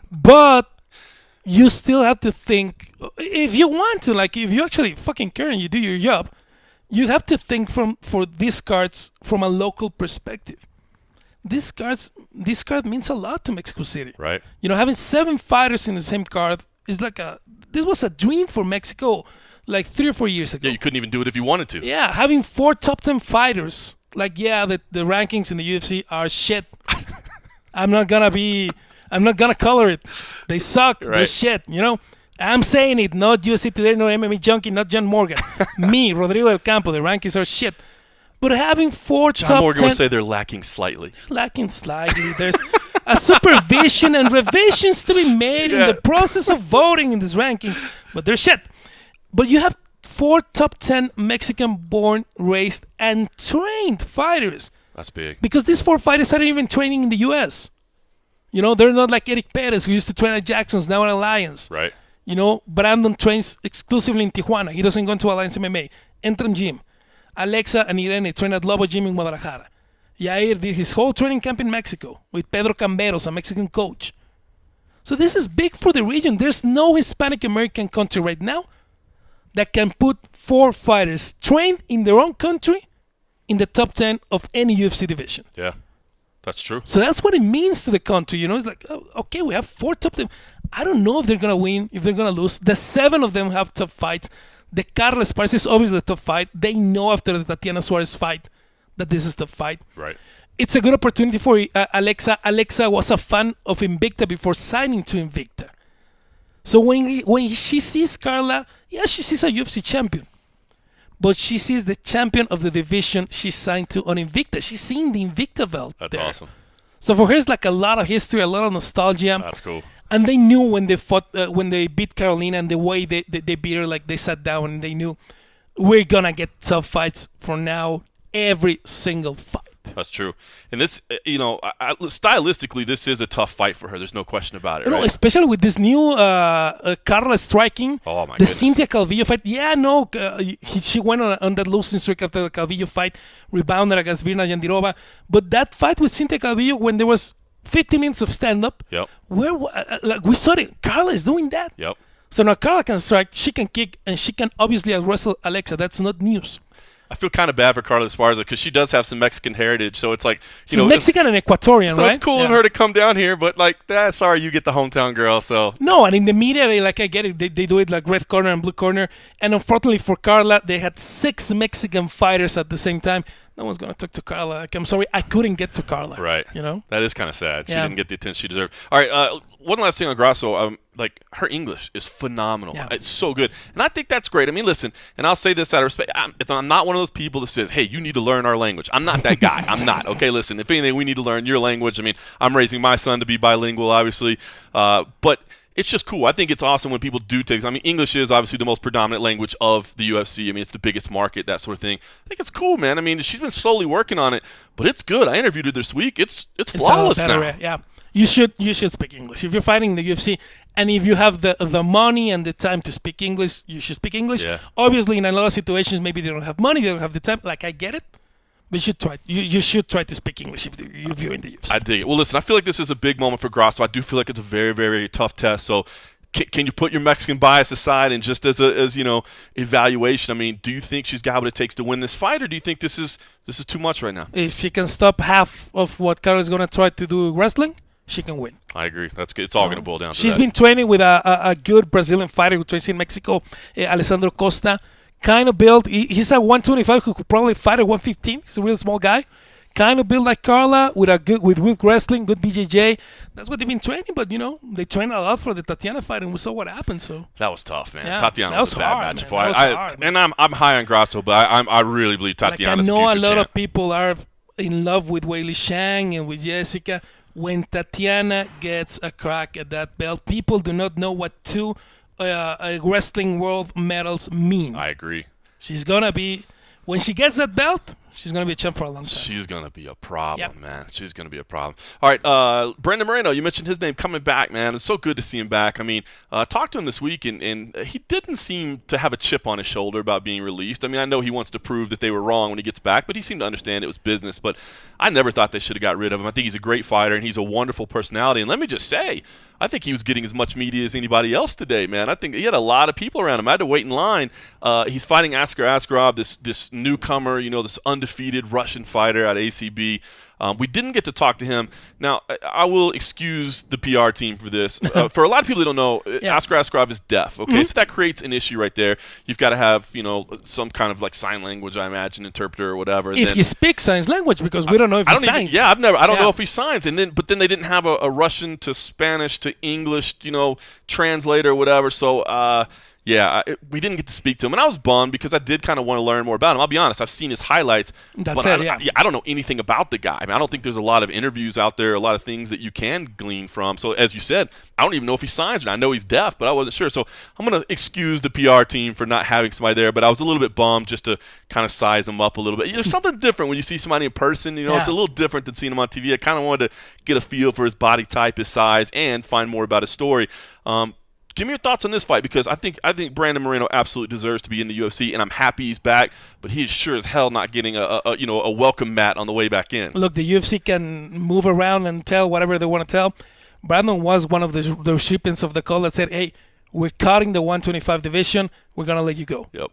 But you still have to think, if you want to, like, if you actually fucking care and you do your job, you have to think for these cards from a local perspective. This card means a lot to Mexico City. Right. You know, having 7 fighters in the same card is like this was a dream for Mexico like 3 or 4 years ago. Yeah, you couldn't even do it if you wanted to. Yeah, having 4 top 10 fighters. Like, yeah, the rankings in the UFC are shit. I'm not gonna color it. They suck. Right. They're shit, you know? I'm saying it, not UFC Today, no MMA Junkie, not John Morgan. Me, Rodrigo Del Campo, the rankings are shit. But having 4 John top Morgan 10... would say they're lacking slightly. There's a supervision and revisions to be made in the process of voting in these rankings, but they're shit. But you have 4 top 10 Mexican-born, raised, and trained fighters. That's big. Because these 4 fighters aren't even training in the U.S. You know, they're not like Eric Perez, who used to train at Jackson's, now at Alliance. Right. You know, Brandon trains exclusively in Tijuana. He doesn't go into Alliance MMA. Entram Gym. Alexa and Irene train at Lobo Gym in Guadalajara. Yair did his whole training camp in Mexico with Pedro Camberos, a Mexican coach. So this is big for the region. There's no Hispanic American country right now that can put 4 fighters trained in their own country in the top 10 of any UFC division. Yeah, that's true. So that's what it means to the country. You know, it's like, oh, okay, we have 4 top 10. I don't know if they're going to win, if they're going to lose. The 7 of them have tough fights. The Carla Esparza is obviously a tough fight. They know after the Tatiana Suarez fight that this is the fight. Right. It's a good opportunity for Alexa. Alexa was a fan of Invicta before signing to Invicta. So when she sees Carla, yeah, she sees a UFC champion. But she sees the champion of the division she signed to on Invicta. She's seeing the Invicta belt. That's there. awesome. So for her, it's like a lot of history, a lot of nostalgia. That's cool. And they knew when they fought, when they beat Carolina, and the way they beat her, like they sat down and they knew we're gonna get tough fights from now, every single fight. That's true. And this, you know, stylistically, this is a tough fight for her. There's no question about it. You know, right? especially with this new Carla striking. Oh, my the goodness. Cynthia Calvillo fight. Yeah, no, she went on that losing streak after the Calvillo fight, rebounded against Virna Yandirova. But that fight with Cynthia Calvillo, when there was 50 minutes of stand-up, Yep. like we saw it. Carla is doing that. Yep. So now Carla can strike, she can kick, and she can obviously wrestle Alexa. That's not news. I feel kind of bad for Carla Esparza because she does have some Mexican heritage, so it's like She's Mexican and Ecuadorian, so right? it's cool of her to come down here, but like, sorry, you get the hometown girl. So no, and in the media, I get it. They do it like red corner and blue corner. And unfortunately for Carla, they had 6 Mexican fighters at the same time. no one's gonna talk to Carla. Like, I'm sorry, I couldn't get to Carla. Right. You know, that is kind of sad. She Yeah. didn't get the attention she deserved. All right, one last thing on Grasso. Like, her English is phenomenal. Yeah. It's so good, and I think that's great. I mean, listen, and I'll say this out of respect. I'm not one of those people that says, "Hey, you need to learn our language." I'm not that guy. I'm not. Okay, listen. If anything, we need to learn your language. I mean, I'm raising my son to be bilingual, obviously, but it's just cool. I think it's awesome when people do take. I mean, English is obviously the most predominant language of the UFC. I mean, it's the biggest market, that sort of thing. I think it's cool, man. I mean, she's been slowly working on it, but it's good. I interviewed her this week. It's flawless now. Yeah, you should speak English if you're fighting in the UFC, and if you have the money and the time to speak English, you should speak English. Yeah. Obviously, in a lot of situations, maybe they don't have money, they don't have the time. Like, I get it. But you should try. You should try to speak English if you're in the UFC. I dig it. Well, listen, I feel like this is a big moment for Grasso. I do feel like it's a very, very tough test. So, can you put your Mexican bias aside and just as evaluation? I mean, do you think she's got what it takes to win this fight, or do you think this is too much right now? If she can stop half of what Carla is going to try to do wrestling, she can win. I agree. That's good. It's all going to boil down to She's that. been training with a good Brazilian fighter who trains in Mexico, Alessandro Costa. Kind of built. He's at 125 who could probably fight at 115. He's a real small guy. Kind of built like Carla with good wrestling, good BJJ. That's what they've been training. But they trained a lot for the Tatiana fight, and we saw what happened. So that was tough, man. Yeah, Tatiana that was a was bad hard, match. man. That was hard, And I'm high on Grasso, but I really believe Tatiana's I know future a lot champ. of people are in love with Weili Shang and with Jessica. When Tatiana gets a crack at that belt, people do not know what two wrestling world medals mean. I agree. She's gonna be, when she gets that belt, she's gonna be a champ for a long time. She's gonna be a problem, Yep. man. She's gonna be a problem. All right, Brandon Moreno, you mentioned his name coming back, man. It's so good to see him back. I mean, talked to him this week, and he didn't seem to have a chip on his shoulder about being released. I mean, I know he wants to prove that they were wrong when he gets back, but he seemed to understand it was business. But I never thought they should have got rid of him. I think he's a great fighter, and he's a wonderful personality. And let me just say, I think he was getting as much media as anybody else today, man. I think he had a lot of people around him. I had to wait in line. He's fighting Askar Askarov, this newcomer, this undefeated Russian fighter at ACB. We didn't get to talk to him. Now, I will excuse the PR team for this. For a lot of people that don't know, Askar Askarov is deaf. Okay, so that creates an issue right there. You've got to have, some kind of like sign language, I imagine, interpreter or whatever. If he speaks sign language, because we don't know if he signs. I don't know if he signs. But then they didn't have a Russian to Spanish to English, translator or whatever. So, we didn't get to speak to him, and I was bummed because I did kind of want to learn more about him. I'll be honest, I've seen his highlights, but I don't know anything about the guy. I mean, I don't think there's a lot of interviews out there, a lot of things that you can glean from. So, as you said, I don't even know if he signs, and I know he's deaf, but I wasn't sure. So, I'm going to excuse the PR team for not having somebody there, but I was a little bit bummed just to kind of size him up a little bit. There's something different when you see somebody in person. It's a little different than seeing him on TV. I kind of wanted to get a feel for his body type, his size, and find more about his story. Give me your thoughts on this fight, because I think Brandon Moreno absolutely deserves to be in the UFC, and I'm happy he's back. But he is sure as hell not getting a welcome mat on the way back in. Look, the UFC can move around and tell whatever they want to tell. Brandon was one of the recipients of the call that said, "Hey, we're cutting the 125 division. We're gonna let you go." Yep.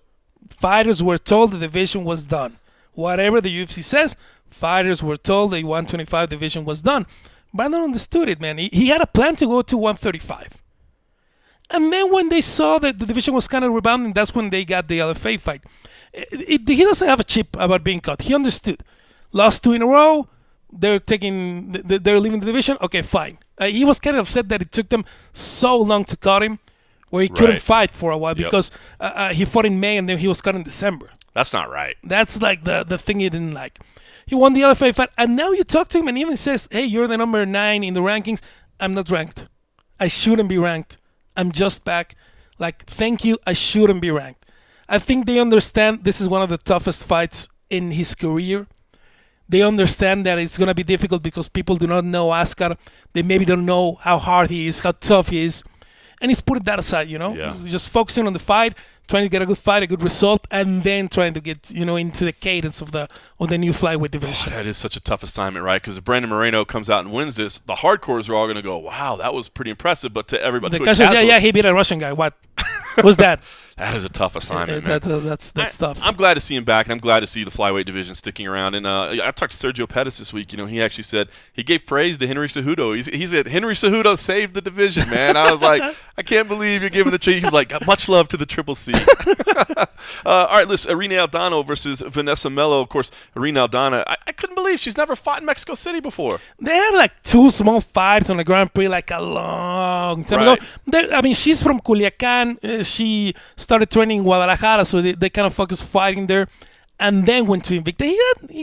Fighters were told the division was done. Whatever the UFC says, fighters were told the 125 division was done. Brandon understood it, man. He had a plan to go to 135. And then when they saw that the division was kind of rebounding, that's when they got the LFA fight. He doesn't have a chip about being cut. He understood. Lost 2 in a row. They're leaving the division. Okay, fine. He was kind of upset that it took them so long to cut him, where he couldn't fight for a while because he fought in May and then he was cut in December. That's not right. That's like the thing he didn't like. He won the LFA fight, and now you talk to him and he even says, "Hey, you're the number 9 in the rankings. I'm not ranked. I shouldn't be ranked. I'm just back. Like, thank you. I shouldn't be ranked." I think they understand this is one of the toughest fights in his career. They understand that it's going to be difficult because people do not know Askar. They maybe don't know how hard he is, how tough he is. And he's putting that aside, He's just focusing on the fight, trying to get a good fight, a good result, and then trying to get, into the cadence of the new flyweight division. That is such a tough assignment, right? Because if Brandon Moreno comes out and wins this, the hardcores are all going to go, "Wow, that was pretty impressive." But to everybody, he beat a Russian guy. What? What's that? That is a tough assignment, man. That's tough. I'm glad to see him back, and I'm glad to see the flyweight division sticking around. And I talked to Sergio Pettis this week. He actually said he gave praise to Henry Cejudo. He said Henry Cejudo saved the division, man. I was like, I can't believe you're giving the treat. He was like, much love to the Triple C. All right, listen, Irene Aldana versus Vanessa Melo. Of course, Irene Aldana, I couldn't believe she's never fought in Mexico City before. They had like 2 small fights on the Grand Prix like a long time ago. She's from Culiacan. She started training in Guadalajara, so they kind of focused fighting there. And then went to Invicta.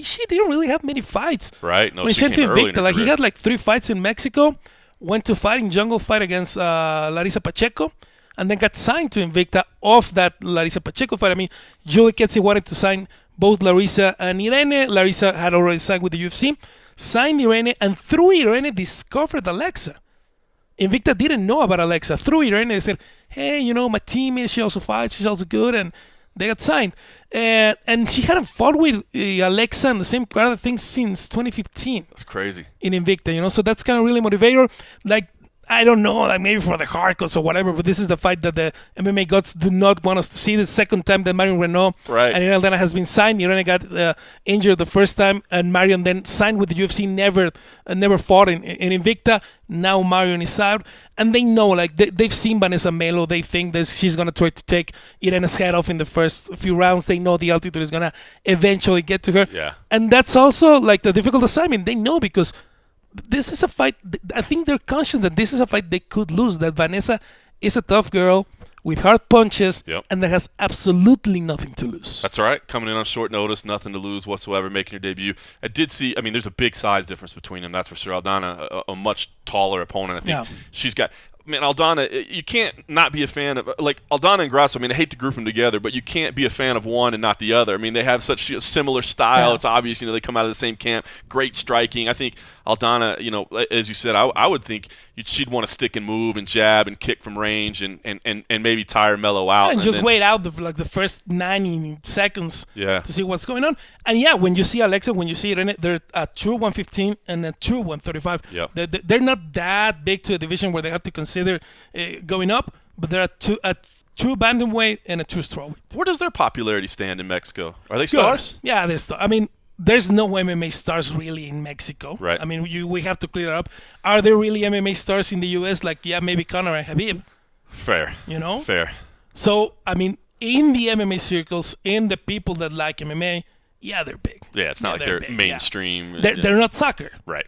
She didn't really have many fights. Right. No, when she went to Invicta, he career. had like 3 fights in Mexico, went to fighting Jungle Fight against Larissa Pacheco, and then got signed to Invicta off that Larissa Pacheco fight. Julie Ketsi wanted to sign both Larissa and Irene. Larissa had already signed with the UFC, signed Irene, and through Irene discovered Alexa. Invicta didn't know about Alexa. Through Irene, they said, hey, my teammate, she also fights, she's also good, and they got signed. And she hadn't fought with Alexa in the same card, I think, since 2015. That's crazy. In Invicta, so that's kind of really motivator. Like, I don't know, like maybe for the hardcores or whatever, but this is the fight that the MMA gods do not want us to see. The second time that Marion Renault and Irene Aldana has been signed. Irene got injured the first time, and Marion then signed with the UFC, never fought in Invicta. Now Marion is out, and they know, like, they've seen Vanessa Melo. They think that she's going to try to take Irene's head off in the first few rounds. They know the altitude is going to eventually get to her. Yeah. And that's also, like, the difficult assignment. They know because this is a fight. I think they're conscious that this is a fight they could lose. That Vanessa is a tough girl with hard punches, and that has absolutely nothing to lose. That's right. Coming in on short notice, nothing to lose whatsoever, making her debut. I did see, there's a big size difference between them, that's for sure. Aldana, a much taller opponent. I think she's got... Aldana, you can't not be a fan of, like, Aldana and Grasso. I hate to group them together, but you can't be a fan of one and not the other. They have such a similar style. It's obvious, they come out of the same camp. Great striking. I think Aldana, as you said, I would think she'd want to stick and move and jab and kick from range and maybe tire Melo out. And just wait out the first 90 seconds to see what's going on. And when you see Alexa, when you see Irene, they're a true 115 and a true 135. Yep. They're not that big to a division where they have to consider going up, but they're a true bantamweight and a true strawweight. Where does their popularity stand in Mexico? Are they stars? Good. Yeah, they're stars. There's no MMA stars really in Mexico. Right. We have to clear that up. Are there really MMA stars in the U.S.? Like, maybe Conor and Khabib. Fair. Fair. So, in the MMA circles, in the people that like MMA, they're big. Yeah, it's not like they're mainstream. Yeah. They're not soccer. Right.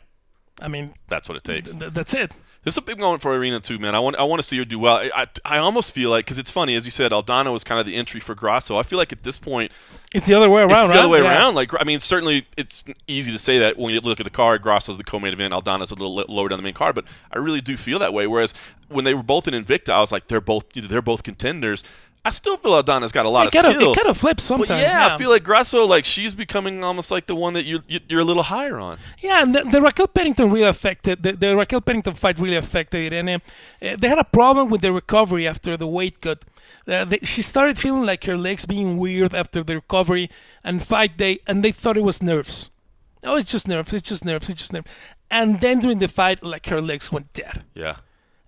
That's what it takes. That's it. This is a big moment for Irene too, man. I want to see her do well. I almost feel like, because it's funny, as you said, Aldana was kind of the entry for Grasso. I feel like at this point, it's the other way around. It's the other way around. Like, certainly it's easy to say that when you look at the card. Grasso's the co-main event. Aldana's a little lower down the main card, but I really do feel that way. Whereas when they were both in Invicta, I was like, they're both contenders. I still feel Aldana's got a lot of skill. It kind of flips sometimes. But I feel like Grasso, she's becoming almost like the one that you're a little higher on. Yeah, and the Raquel Pennington really affected, the Raquel Pennington fight really affected Irene. They had a problem with the recovery after the weight cut. She started feeling like her legs being weird after the recovery and fight day, and they thought it was nerves. Oh, it's just nerves. And then during the fight, like, her legs went dead. Yeah.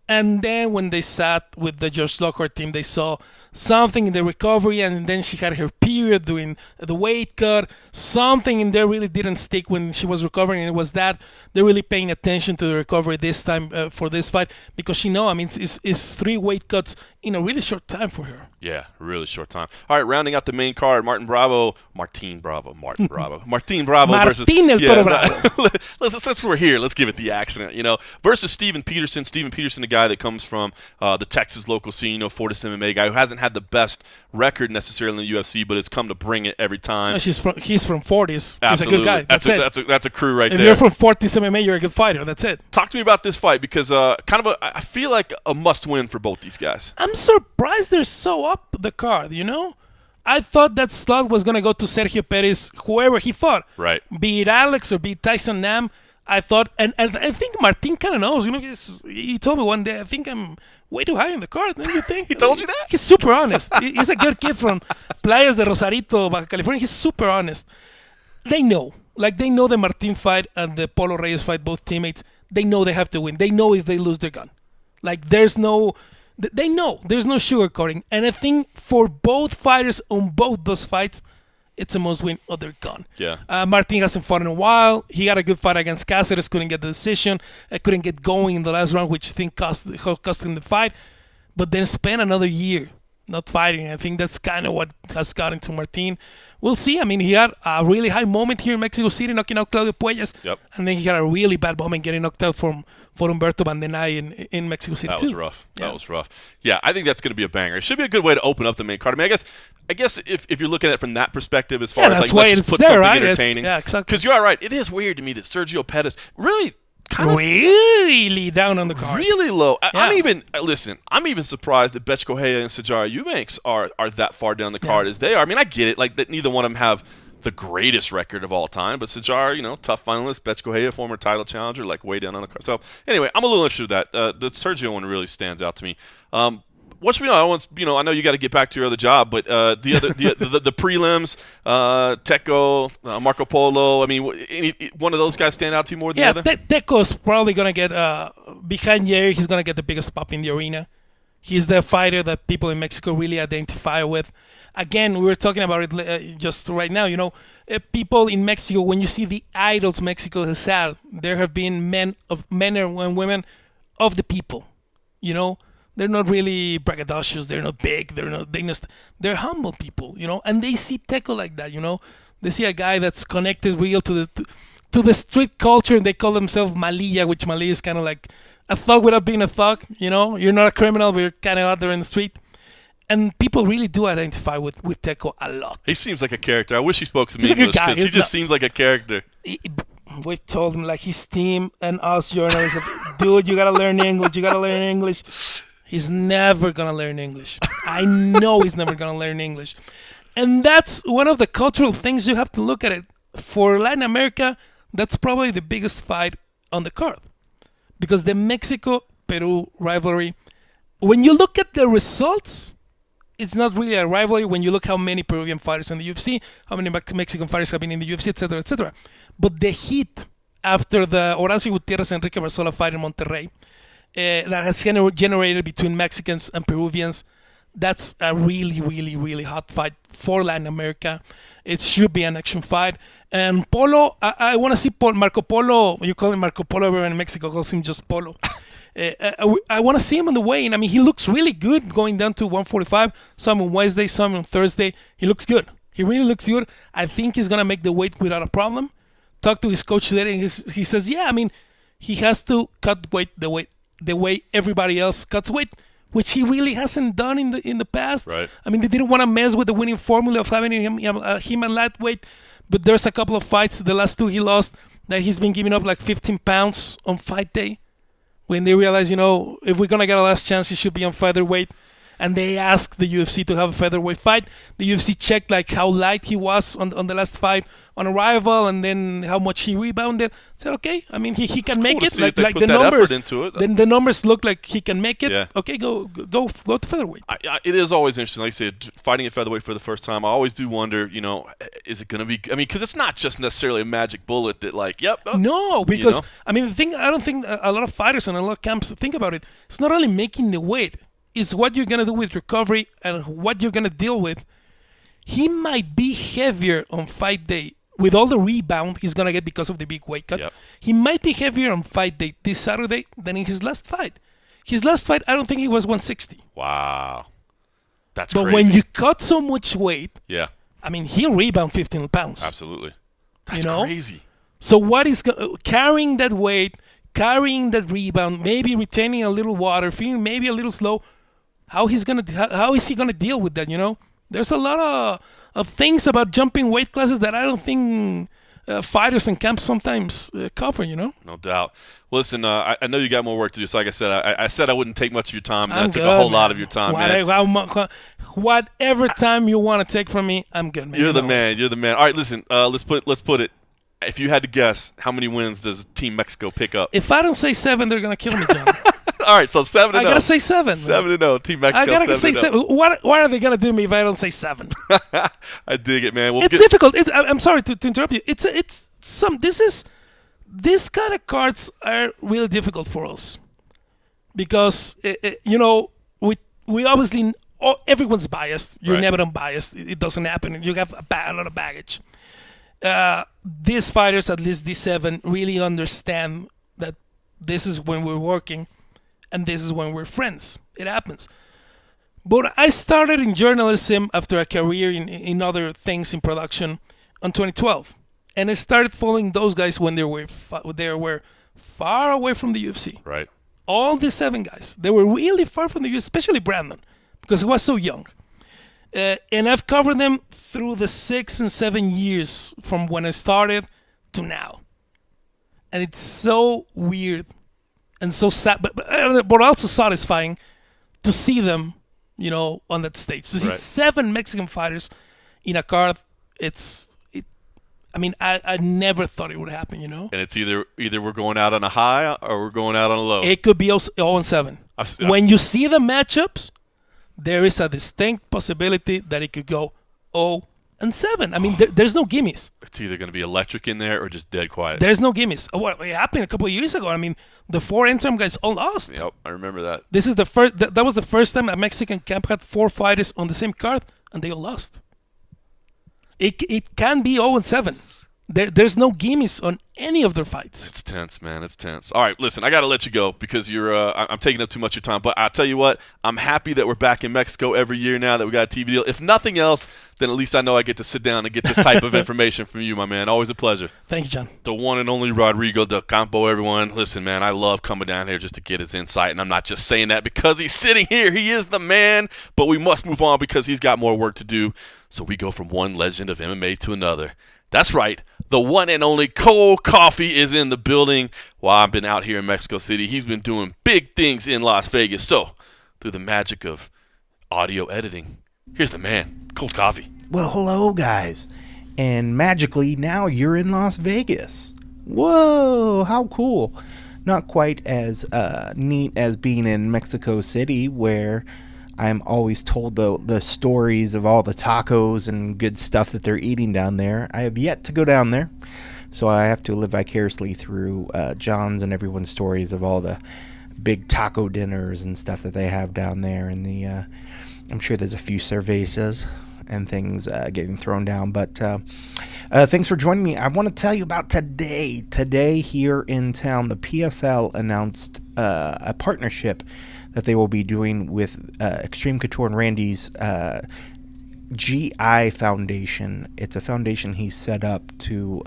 And then when they sat with the Josh Lockhart team, they saw something in the recovery, and then she had her period during the weight cut. Something in there really didn't stick when she was recovering, and it was that they're really paying attention to the recovery this time for this fight, because she knows, it's 3 weight cuts in a really short time for her. Yeah, really short time. All right, rounding out the main card, Martin Bravo versus... Martin El Toro Bravo. Since we're here, let's give it the accent, versus Steven Peterson. Steven Peterson, a guy that comes from the Texas local scene, Fortis MMA guy who hasn't had the best record necessarily in the UFC, but has come to bring it every time. He's from Fortis. Absolutely. He's a good guy. That's a crew right there. If you're from Fortis MMA, you're a good fighter. That's it. Talk to me about this fight, because I feel like a must-win for both these guys. I'm surprised they're so up the card, I thought that slot was going to go to Sergio Perez, whoever he fought. Right. Be it Alex or be it Tyson Nam. I thought, and I think Martin kind of knows. He told me one day, I think I'm way too high on the card. Don't you think? He told you that? He's super honest. He's a good kid from Playas de Rosarito, Baja California. He's super honest. They know. They know the Martin fight and the Polo Reyes fight, both teammates. They know they have to win. They know if they lose, they're gone. There's no They know there's no sugarcoating, and I think for both fighters on both those fights, it's a must-win or they're gone. Yeah. Martin hasn't fought in a while. He had a good fight against Cáceres, couldn't get the decision, couldn't get going in the last round, which I think cost him the fight. But then spent another year not fighting. I think that's kind of what has gotten to Martin. We'll see. I mean, he had a really high moment here in Mexico City, knocking out Claudio Puelles. Yep. And then he had a really bad moment getting knocked out for Humberto Bandenay in Mexico City, That too. was rough. Yeah. That was rough. Yeah, I think that's going to be a banger. It should be a good way to open up the main card. I mean, I guess if you're looking at it from that perspective, as far as that's like, why let's it's just put there, something right? entertaining. Yeah, exactly. Because you are right. It is weird to me that Sergio Pettis really kind of really down on the card. really low. Yeah. I'm even surprised that Betch Correia and Sijara Eubanks are that far down the card as they are. I mean, I get it. Like that neither one of them have the greatest record of all time, but Sijara, tough finalist. Betch Correia, former title challenger, like way down on the card. So anyway, I'm a little interested in that. The Sergio one really stands out to me. What should we know? I know you got to get back to your other job, but the prelims, Teco, Marco Polo. I mean, one of those guys stand out to you more than the other? Yeah, Teco's probably gonna get behind Yair. He's gonna get the biggest pop in the arena. He's the fighter that people in Mexico really identify with. Again, we were talking about it just right now. People in Mexico, when you see the idols Mexico has had, there have been men and women of the people. They're not really braggadocious. They're not big. They're humble people. And they see Teco like that. They see a guy that's connected real to the street culture, and they call themselves Malilla, which Malilla is kind of like a thug without being a thug. You're not a criminal, but you're kind of out there in the street. And people really do identify with Teco a lot. He seems like a character. I wish he spoke some He's English because he just seems like a character. We told him, like his team and us journalists, dude, you got to learn English. He's never going to learn English. I know he's never going to learn English. And that's one of the cultural things you have to look at it. For Latin America, that's probably the biggest fight on the card. Because the Mexico-Peru rivalry, when you look at the results, it's not really a rivalry when you look how many Peruvian fighters in the UFC, how many Mexican fighters have been in the UFC, etc., etc. But the heat after the Horacio Gutierrez-Enrique Barzola fight in Monterrey, that has generated between Mexicans and Peruvians, that's a really, really, really hot fight for Latin America. It should be an action fight. And Polo, I want to see Marco Polo. You call him Marco Polo, everyone in Mexico calls him just Polo. I want to see him on the weigh-in. I mean, he looks really good going down to 145. Some on Wednesday, some on Thursday. He looks good. He really looks good. I think he's going to make the weight without a problem. Talked to his coach today, and he says, yeah, I mean, he has to cut weight the way everybody else cuts weight, which he really hasn't done in the past. Right. I mean, they didn't want to mess with the winning formula of having him at lightweight, but there's a couple of fights, the last two he lost, that he's been giving up like 15 pounds on fight day. When they realize, if we're going to get a last chance, he should be on featherweight. And they asked the UFC to have a featherweight fight. The UFC checked like how light he was on the last fight on arrival, and then how much he rebounded. Said, okay, I mean, he can make it. Like the numbers into it. Then the numbers look like he can make it. Yeah. Okay, go to featherweight. It is always interesting. Like you said, fighting at featherweight for the first time, I always do wonder, is it going to be? I mean, because it's not just necessarily a magic bullet that, like, yep. No, because I mean, I don't think a lot of fighters and a lot of camps think about it. It's not only making the weight. It's what you're going to do with recovery and what you're going to deal with. He might be heavier on fight day with all the rebound he's going to get because of the big weight cut. Yep. He might be heavier on fight day this Saturday than in his last fight. His last fight, I don't think he was 160. Wow. That's but crazy. When you cut so much weight, yeah, I mean, he'll rebound 15 pounds. Absolutely. That's crazy. So what is carrying that weight, carrying that rebound, maybe retaining a little water, feeling maybe a little slow, how is he gonna deal with that? There's a lot of things about jumping weight classes that I don't think fighters and camps sometimes cover. No doubt. Listen, I know you got more work to do. So like I said, I said I wouldn't take much of your time. And I took a whole lot of your time, man. Whatever time you want to take from me, I'm good, man. You're the man. You're the man. All right, listen. Let's put it. If you had to guess, how many wins does Team Mexico pick up? If I don't say 7, they're gonna kill me, John. All right, so 7-0. I gotta say 7. 7-0. Team Mexico. I gotta say 7. What are they gonna do to me if I don't say 7? I dig it, man. It's difficult. I'm sorry to interrupt you. These kind of cards are really difficult for us because we we obviously, everyone's biased. You're Right. never unbiased. It doesn't happen. You have a lot of baggage. These fighters, at least these 7, really understand that this is when we're working and this is when we're friends. It happens. But I started in journalism after a career in other things in production in 2012. And I started following those guys when they were far away from the UFC. Right. All the 7 guys, they were really far from the UFC, especially Brandon, because he was so young. And I've covered them through the 6 and 7 years from when I started to now. And it's so weird and so sad, but also satisfying to see them, on that stage. To see Right. 7 Mexican fighters in a card, I never thought it would happen, And it's either we're going out on a high or we're going out on a low. It could be 0-7. When you see the matchups, there is a distinct possibility that it could go 0-7. I mean, there's no gimmies. It's either going to be electric in there or just dead quiet. There's no gimmies. Well, it happened a couple of years ago. I mean, the 4 interim guys all lost. Yep, I remember that. This is the first. That was the first time a Mexican camp had 4 fighters on the same card, and they all lost. It can be 0-7. There's no gimmies on any of their fights. It's tense, man. It's tense. All right, listen, I got to let you go because I'm taking up too much of your time. But I'll tell you what, I'm happy that we're back in Mexico every year now that we got a TV deal. If nothing else, then at least I know I get to sit down and get this type of information from you, my man. Always a pleasure. Thank you, John. The one and only Rodrigo Del Campo, everyone. Listen, man, I love coming down here just to get his insight. And I'm not just saying that because he's sitting here. He is the man. But we must move on because he's got more work to do. So we go from one legend of MMA to another. That's right. The one and only Cole Coffee is in the building. While I've been out here in Mexico City, he's been doing big things in Las Vegas. So, through the magic of audio editing, here's the man, Cole Coffee. Well, hello, guys. And magically, now you're in Las Vegas. Whoa, how cool. Not quite as neat as being in Mexico City, where I'm always told the stories of all the tacos and good stuff that they're eating down there. I have yet to go down there, so I have to live vicariously through John's and everyone's stories of all the big taco dinners and stuff that they have down there. And I'm sure there's a few cervezas and things getting thrown down. But thanks for joining me. I want to tell you about today. Today here in town, the PFL announced a partnership that they will be doing with Extreme Couture and Randy's GI Foundation. It's a foundation he set up to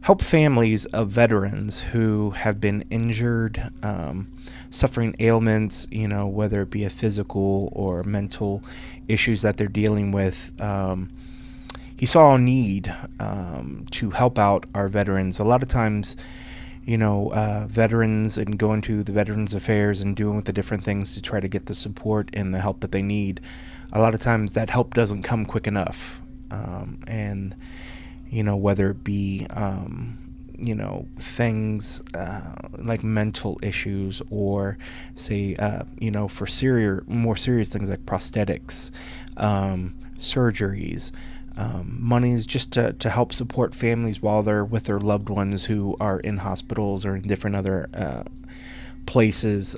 help families of veterans who have been injured, suffering ailments, whether it be a physical or mental issues that they're dealing with. He saw a need to help out our veterans. A lot of times, veterans and going to the Veterans Affairs and doing with the different things to try to get the support and the help that they need. A lot of times that help doesn't come quick enough. And, whether it be, things like mental issues or say, for more serious things like prosthetics, surgeries, monies just to help support families while they're with their loved ones who are in hospitals or in different other places,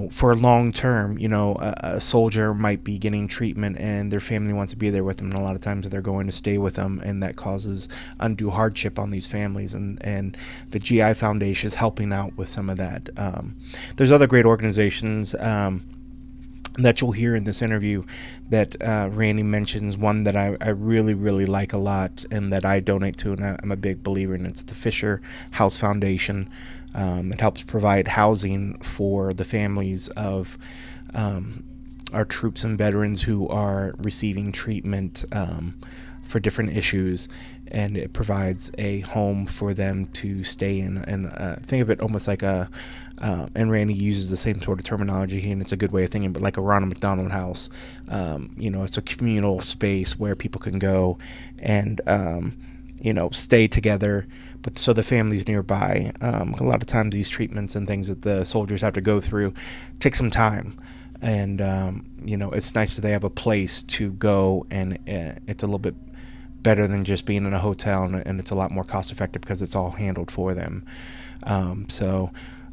for long term, a soldier might be getting treatment and their family wants to be there with them, and a lot of times they're going to stay with them, and that causes undue hardship on these families, and the GI Foundation is helping out with some of that. There's other great organizations that you'll hear in this interview that Randy mentions. One that I really, really like a lot and that I donate to, and I'm a big believer in. It's the Fisher House Foundation. It helps provide housing for the families of our troops and veterans who are receiving treatment for different issues, and it provides a home for them to stay in. And think of it almost like and Randy uses the same sort of terminology, and it's a good way of thinking, but like a Ronald McDonald House. It's a communal space where people can go and stay together, but so the family's nearby. A lot of times these treatments and things that the soldiers have to go through take some time, and it's nice that they have a place to go, and it's a little bit better than just being in a hotel, and it's a lot more cost effective because it's all handled for them.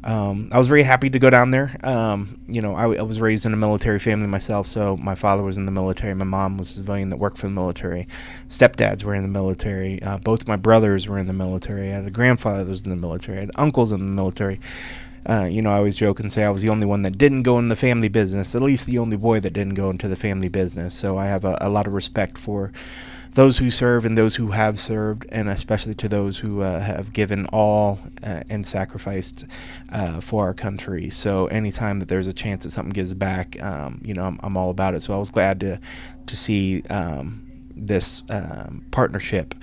I was very happy to go down there. I was raised in a military family myself, so my father was in the military. My mom was a civilian that worked for the military. Stepdads were in the military. Both my brothers were in the military. I had a grandfather that was in the military. I had uncles in the military. I always joke and say I was the only one that didn't go in the family business, at least the only boy that didn't go into the family business. So I have a lot of respect for those who serve and those who have served, and especially to those who have given all and sacrificed for our country. So anytime that there's a chance that something gives back, I'm all about it. So I was glad to see this partnership.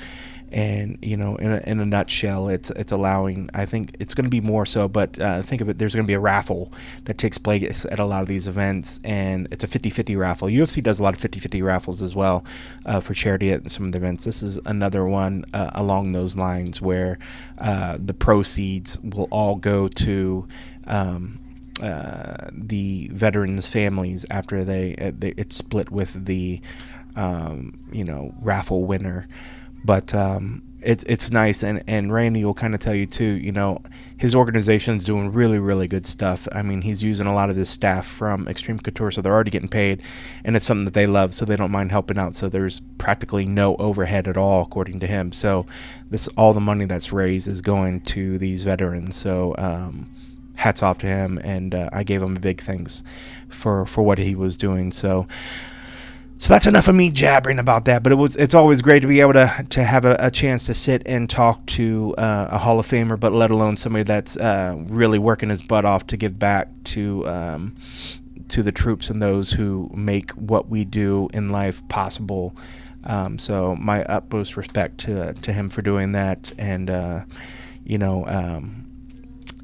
And in a nutshell, it's allowing. I think it's going to be more so, but think of it. There's going to be a raffle that takes place at a lot of these events, and it's a 50-50 raffle. UFC does a lot of 50-50 raffles as well for charity at some of the events. This is another one along those lines where the proceeds will all go to the veterans' families after it's split with the raffle winner. But it's nice, and Randy will kind of tell you too. His organization's doing really, really good stuff. I mean, he's using a lot of his staff from Extreme Couture, so they're already getting paid, and it's something that they love, so they don't mind helping out. So there's practically no overhead at all, according to him. So all the money that's raised is going to these veterans. So hats off to him, and I gave him a big thanks for what he was doing. So that's enough of me jabbering about that, but it's always great to be able to have a chance to sit and talk to a Hall of Famer, but let alone somebody that's really working his butt off to give back to the troops and those who make what we do in life possible. So my utmost respect to him for doing that, and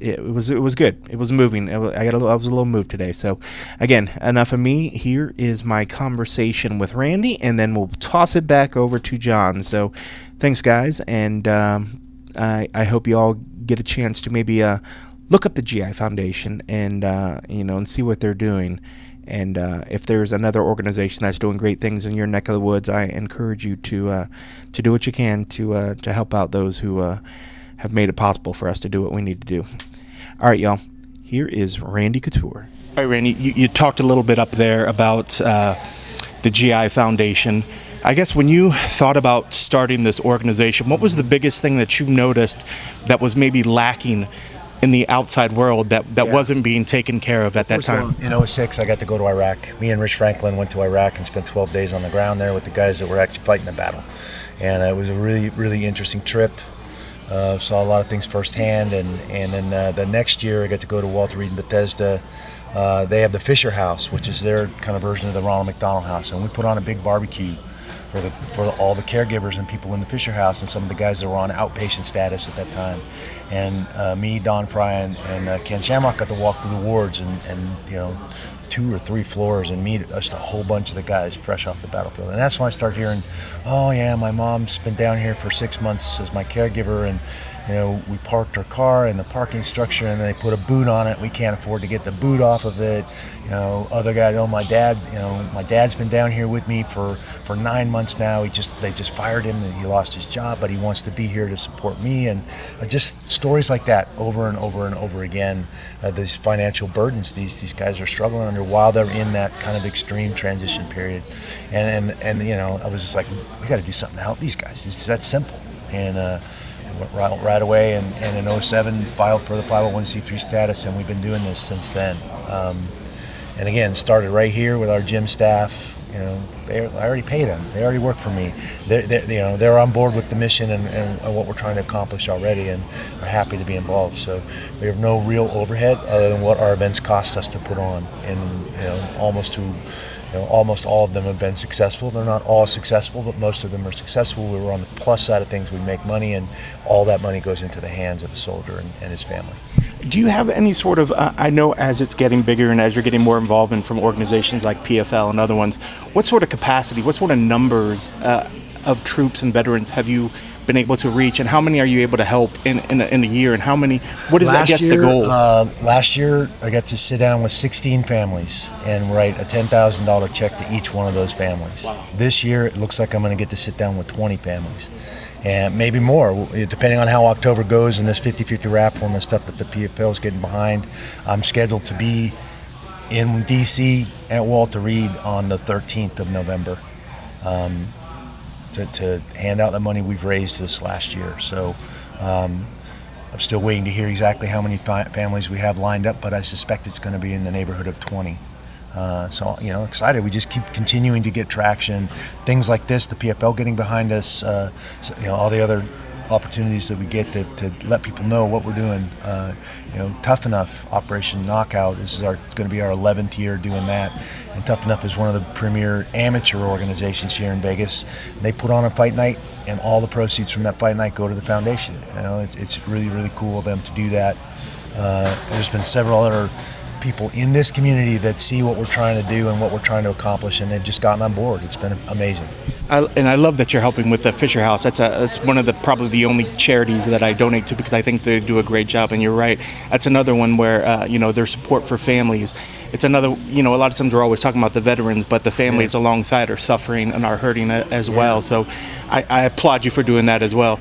it was good. It was moving. I was a little moved today. So, again, enough of me. Here is my conversation with Randy, and then we'll toss it back over to John. So, thanks, guys, and I hope you all get a chance to maybe look up the GI Foundation and and see what they're doing. And if there's another organization that's doing great things in your neck of the woods, I encourage you to do what you can to help out those who have made it possible for us to do what we need to do. All right, y'all. Here is Randy Couture. All right, Randy, you talked a little bit up there about the GI Foundation. I guess when you thought about starting this organization, what was the biggest thing that you noticed that was maybe lacking in the outside world that wasn't being taken care of at that time? In 2006, I got to go to Iraq. Me and Rich Franklin went to Iraq and spent 12 days on the ground there with the guys that were actually fighting the battle. And it was a really, really interesting trip. Saw a lot of things firsthand, and then the next year I got to go to Walter Reed in Bethesda. They have the Fisher House, which is their kind of version of the Ronald McDonald House, and we put on a big barbecue for all the caregivers and people in the Fisher House and some of the guys that were on outpatient status at that time. And me, Don Fry, and Ken Shamrock got to walk through the wards and 2 or 3 floors and meet just a whole bunch of the guys fresh off the battlefield. And that's when I started hearing, oh yeah, my mom's been down here for 6 months as my caregiver, and we parked our car in the parking structure and they put a boot on it. We can't afford to get the boot off of it. Other guys, my dad's been down here with me for 9 months now. They just fired him and he lost his job, but he wants to be here to support me. And just stories like that over and over and over again. These financial burdens these guys are struggling under while they're in that kind of extreme transition period. And I was just like, we got to do something to help these guys. It's that simple. And went right away, and in 2007 filed for the 501c3 status, and we've been doing this since then. And again, started right here with our gym staff. I already pay them. They already work for me. They're on board with the mission and what we're trying to accomplish already, and are happy to be involved. So we have no real overhead other than what our events cost us to put on, and almost all of them have been successful. They're not all successful, but most of them are successful. We were on the plus side of things. We make money, and all that money goes into the hands of a soldier and his family. Do you have any sort of, I know as it's getting bigger and as you're getting more involvement from organizations like PFL and other ones, what sort of capacity, what sort of numbers of troops and veterans have you been able to reach, and how many are you able to help in a year, and what is, the goal? Last year, I got to sit down with 16 families and write a $10,000 check to each one of those families. Wow. This year, it looks like I'm going to get to sit down with 20 families. and maybe more, depending on how October goes and this 50-50 raffle and the stuff that the PFL is getting behind. I'm scheduled to be in D.C. at Walter Reed on the 13th of November to hand out the money we've raised this last year. So I'm still waiting to hear exactly how many families we have lined up, but I suspect it's going to be in the neighborhood of 20. So, excited. We just keep continuing to get traction. Things like this, the PFL getting behind us, all the other opportunities that we get to let people know what we're doing. Tough Enough, Operation Knockout, this is going to be our 11th year doing that. And Tough Enough is one of the premier amateur organizations here in Vegas. They put on a fight night, and all the proceeds from that fight night go to the foundation. It's really, really cool of them to do that. There's been several other people in this community that see what we're trying to do and what we're trying to accomplish, and they've just gotten on board. It's been amazing. I love that you're helping with the Fisher House. That's one of probably the only charities that I donate to, because I think they do a great job. And you're right, that's another one where their support for families. It's another, a lot of times we're always talking about the veterans, but the families alongside are suffering and are hurting as well. So I applaud you for doing that as well.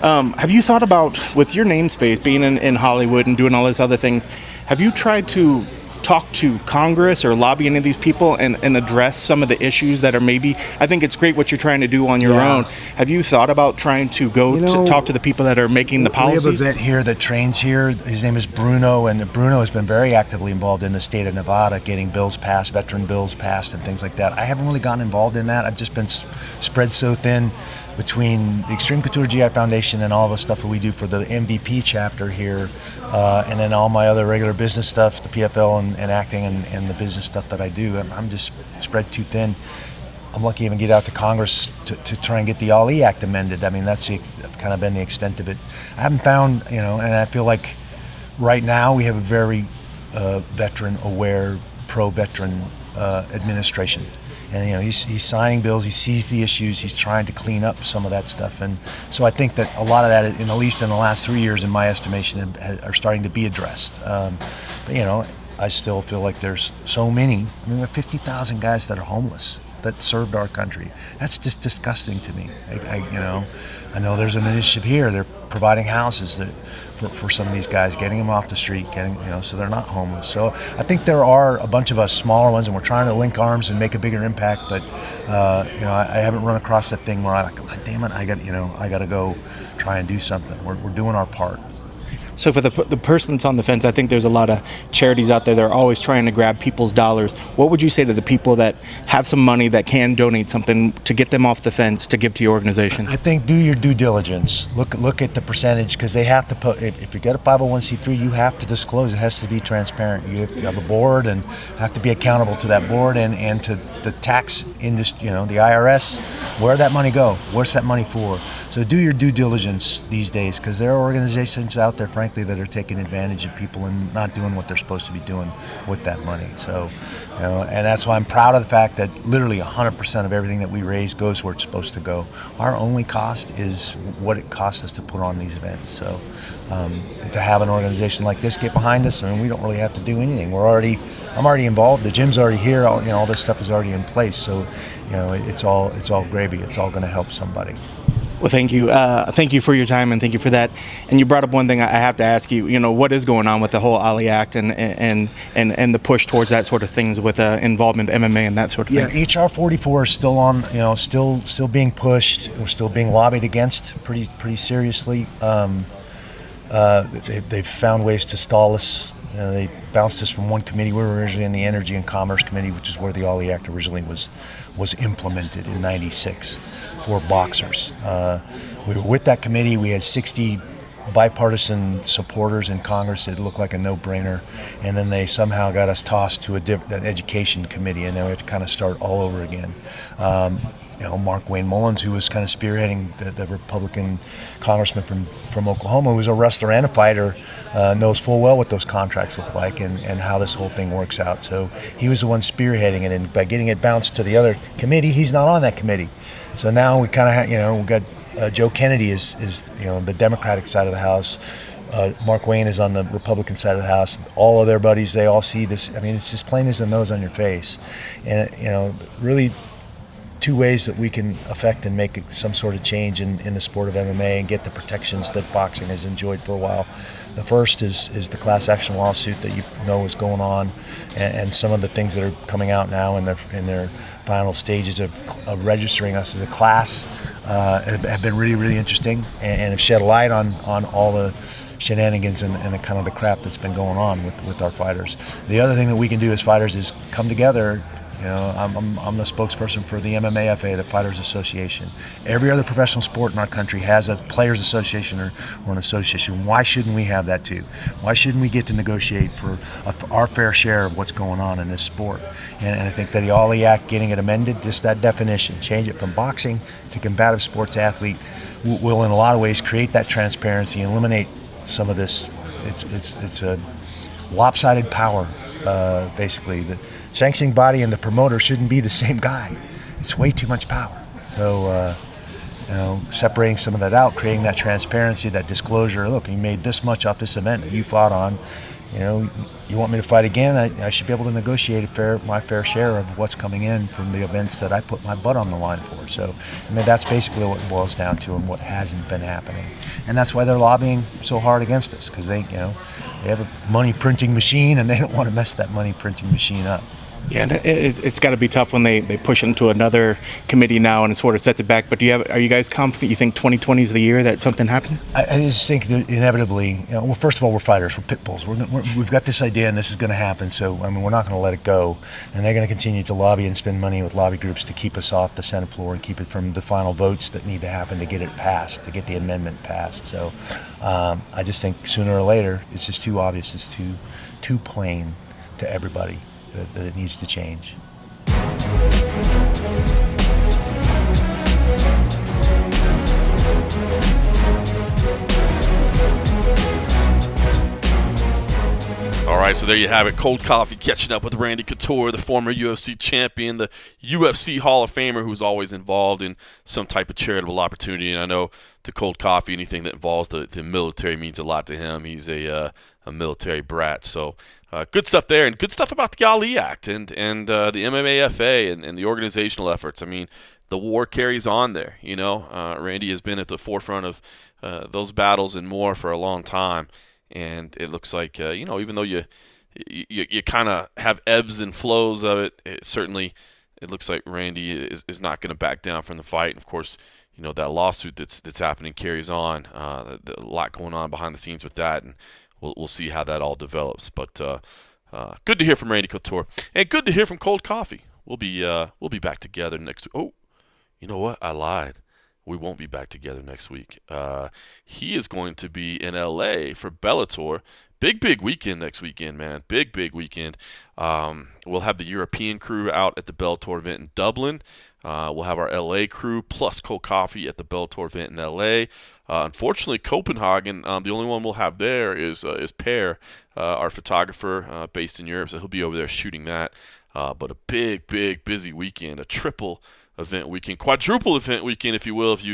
Have you thought about, with your namespace being in Hollywood and doing all these other things, have you tried to talk to Congress or lobby any of these people and address some of the issues that are maybe, I think it's great what you're trying to do on your own. Have you thought about trying to go to talk to the people that are making the policies? We have a vet here that trains here. His name is Bruno, and Bruno has been very actively involved in the state of Nevada, getting bills passed, veteran bills passed, and things like that. I haven't really gotten involved in that. I've just been spread so thin between the Extreme Couture GI Foundation and all the stuff that we do for the MVP chapter here, and then all my other regular business stuff, the PFL and acting and the business stuff that I do. I'm just spread too thin. I'm lucky to even get out to Congress to try and get the Ali Act amended. I mean, that's kind of been the extent of it. I haven't found, and I feel like right now we have a very veteran-aware, pro-veteran administration. And he's signing bills. He sees the issues. He's trying to clean up some of that stuff, and so I think that a lot of that, at least in the last 3 years, in my estimation, are starting to be addressed. But I still feel like there's so many. I mean, we have 50,000 guys that are homeless that served our country. That's just disgusting to me. I know there's an initiative here. They're providing houses for some of these guys, getting them off the street, so they're not homeless. So I think there are a bunch of us smaller ones, and we're trying to link arms and make a bigger impact. But I haven't run across that thing where I'm like, oh, damn it, I got to go try and do something. We're doing our part. So for the person that's on the fence, I think there's a lot of charities out there that are always trying to grab people's dollars. What would you say to the people that have some money that can donate something to get them off the fence to give to your organization? I think do your due diligence. Look at the percentage, because they have to put. If you get a 501c3, you have to disclose. It has to be transparent. You have to have a board and have to be accountable to that board and to the tax industry. The IRS. Where'd that money go? What's that money for? So do your due diligence these days, because there are organizations out there, frankly, that are taking advantage of people and not doing what they're supposed to be doing with that money. So, and that's why I'm proud of the fact that literally 100% of everything that we raise goes where it's supposed to go. Our only cost is what it costs us to put on these events. So, to have an organization like this get behind us, I mean, we don't really have to do anything. I'm already involved. The gym's already here. All this stuff is already in place. So, it's all gravy. It's all going to help somebody. Well, thank you. Thank you for your time, and thank you for that. And you brought up one thing I have to ask you. What is going on with the whole Ali Act and the push towards that sort of things with involvement in MMA and that sort of thing? Yeah, HR 44 is still on. Still being pushed. We're still being lobbied against pretty seriously. They've found ways to stall us. They bounced us from one committee. We were originally in the Energy and Commerce Committee, which is where the Ali Act originally was implemented in '96 for boxers. We were with that committee. We had 60 bipartisan supporters in Congress. It looked like a no-brainer. And then they somehow got us tossed to an education committee, and now we have to kind of start all over again. Mark Wayne Mullins, who was kind of spearheading the Republican congressman from Oklahoma, who's a wrestler and a fighter, knows full well what those contracts look like and how this whole thing works out. So he was the one spearheading it, and by getting it bounced to the other committee, he's not on that committee. So now we kind of we got Joe Kennedy is the Democratic side of the House. Mark Wayne is on the Republican side of the House. All of their buddies, they all see this. I mean, it's as plain as the nose on your face. And, really, two ways that we can affect and make some sort of change in the sport of MMA and get the protections that boxing has enjoyed for a while. The first is the class action lawsuit that you know is going on, and some of the things that are coming out now in their final stages of registering us as a class have been really, really interesting and have shed a light on all the shenanigans and the kind of the crap that's been going on with our fighters. The other thing that we can do as fighters is come together. You know, I'm the spokesperson for the MMAFA, the Fighters Association. Every other professional sport in our country has a players association or an association. Why shouldn't we have that too? Why shouldn't we get to negotiate for our fair share of what's going on in this sport? And I think that the Ollie Act, getting it amended, just that definition, change it from boxing to combative sports athlete, will in a lot of ways create that transparency and eliminate some of this. It's a lopsided power, basically. The sanctioning body and the promoter shouldn't be the same guy. It's way too much power. So, separating some of that out, creating that transparency, that disclosure. Look, you made this much off this event that you fought on. You know, you want me to fight again? I should be able to negotiate my fair share of what's coming in from the events that I put my butt on the line for. So, I mean, that's basically what it boils down to and what hasn't been happening. And that's why they're lobbying so hard against us, because they have a money printing machine and they don't want to mess that money printing machine up. Yeah, and it's got to be tough when they push it into another committee now and it sort of sets it back. But are you guys confident? You think 2020 is the year that something happens? I just think that inevitably, well, first of all, we're fighters, we're pit bulls. We've got this idea and this is going to happen. So, I mean, we're not going to let it go. And they're going to continue to lobby and spend money with lobby groups to keep us off the Senate floor and keep it from the final votes that need to happen to get it passed, to get the amendment passed. So I just think sooner or later, it's just too obvious, it's too plain to everybody that it needs to change. All right, so there you have it. Cold Coffee catching up with Randy Couture, the former UFC champion, the UFC Hall of Famer who's always involved in some type of charitable opportunity. And I know to Cold Coffee, anything that involves the military means a lot to him. He's a military brat. So good stuff there, and good stuff about the Ali Act and the MMAFA and the organizational efforts. I mean, the war carries on there. You know, Randy has been at the forefront of those battles and more for a long time. And it looks like, even though you kind of have ebbs and flows of it, it looks like Randy is not going to back down from the fight. And of course, that lawsuit that's happening carries on. A lot going on behind the scenes with that, and we'll see how that all develops. But good to hear from Randy Couture, and good to hear from Cold Coffee. We'll be back together next week. Oh, you know what? I lied. We won't be back together next week. He is going to be in LA for Bellator. Big weekend next weekend, man. Big weekend. We'll have the European crew out at the Bellator event in Dublin. We'll have our LA crew plus Cold Coffee at the Bellator event in LA. Unfortunately, Copenhagen, the only one we'll have there is Per, our photographer based in Europe. So he'll be over there shooting that. But a big busy weekend, a triple event weekend, quadruple event weekend, if you will, if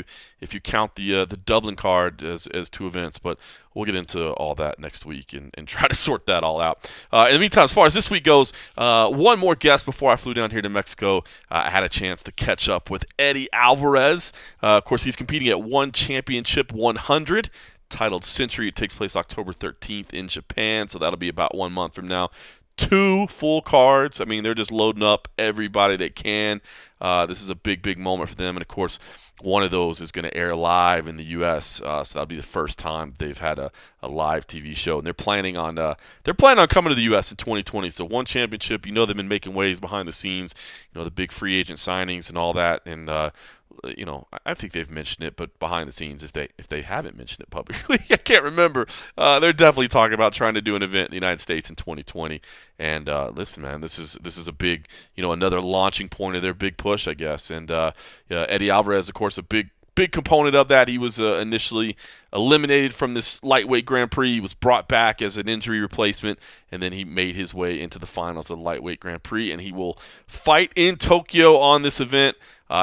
you count the Dublin card as two events. But we'll get into all that next week and try to sort that all out. In the meantime, as far as this week goes, one more guest before I flew down here to Mexico. I had a chance to catch up with Eddie Alvarez. Of course, he's competing at One Championship 100. Titled Century. It takes place October 13th in Japan, so that'll be about 1 month from now. 2 full cards. I mean, they're just loading up everybody they can. This is a big moment for them, and of course, one of those is going to air live in the U.S. So that'll be the first time they've had a live TV show, and they're planning on coming to the U.S. in 2020. So One Championship, they've been making waves behind the scenes, the big free agent signings and all that, and I think they've mentioned it, but behind the scenes, if they haven't mentioned it publicly, I can't remember. They're definitely talking about trying to do an event in the United States in 2020. And listen, man, this is a big, another launching point of their big push, I guess. And Eddie Alvarez, of course, a big component of that. He was initially eliminated from this lightweight Grand Prix. He was brought back as an injury replacement, and then he made his way into the finals of the lightweight Grand Prix, and he will fight in Tokyo on this event.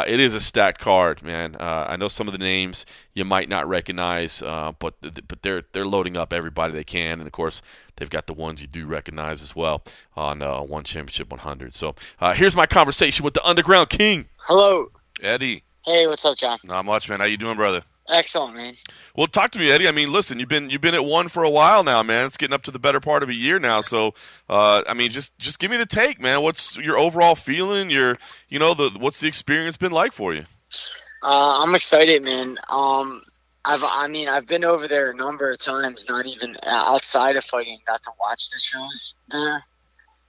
It is a stacked card, man. I know some of the names you might not recognize, but they're loading up everybody they can, and of course they've got the ones you do recognize as well on One Championship 100. So here's my conversation with the Underground King. Hello. Eddie. Hey, what's up, John? Not much, man. How you doing, brother? Excellent, man. Well, talk to me, Eddie. I mean, listen, you've been at one for a while now, man. It's getting up to the better part of a year now. So, I mean, just give me the take, man. What's your overall feeling? What's the experience been like for you? I'm excited, man. I've been over there a number of times, not even outside of fighting, got to watch the shows there.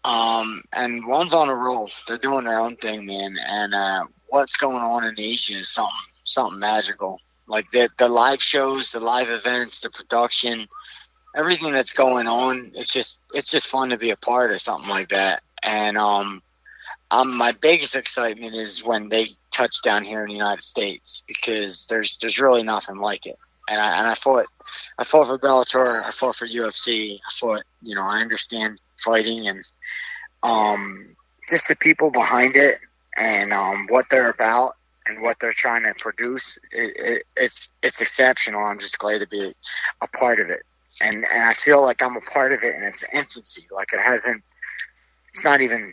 And one's on a roll. They're doing their own thing, man. And what's going on in Asia is something magical. Like the live shows, the live events, the production, everything that's going on. It's just fun to be a part of something like that. And my biggest excitement is when they touch down here in the United States, because there's really nothing like it. And I fought for Bellator, I fought for UFC, I understand fighting and just the people behind it and what they're about and what they're trying to produce. It's exceptional. I'm just glad to be a part of it. And I feel like I'm a part of it in its infancy. Like it's not even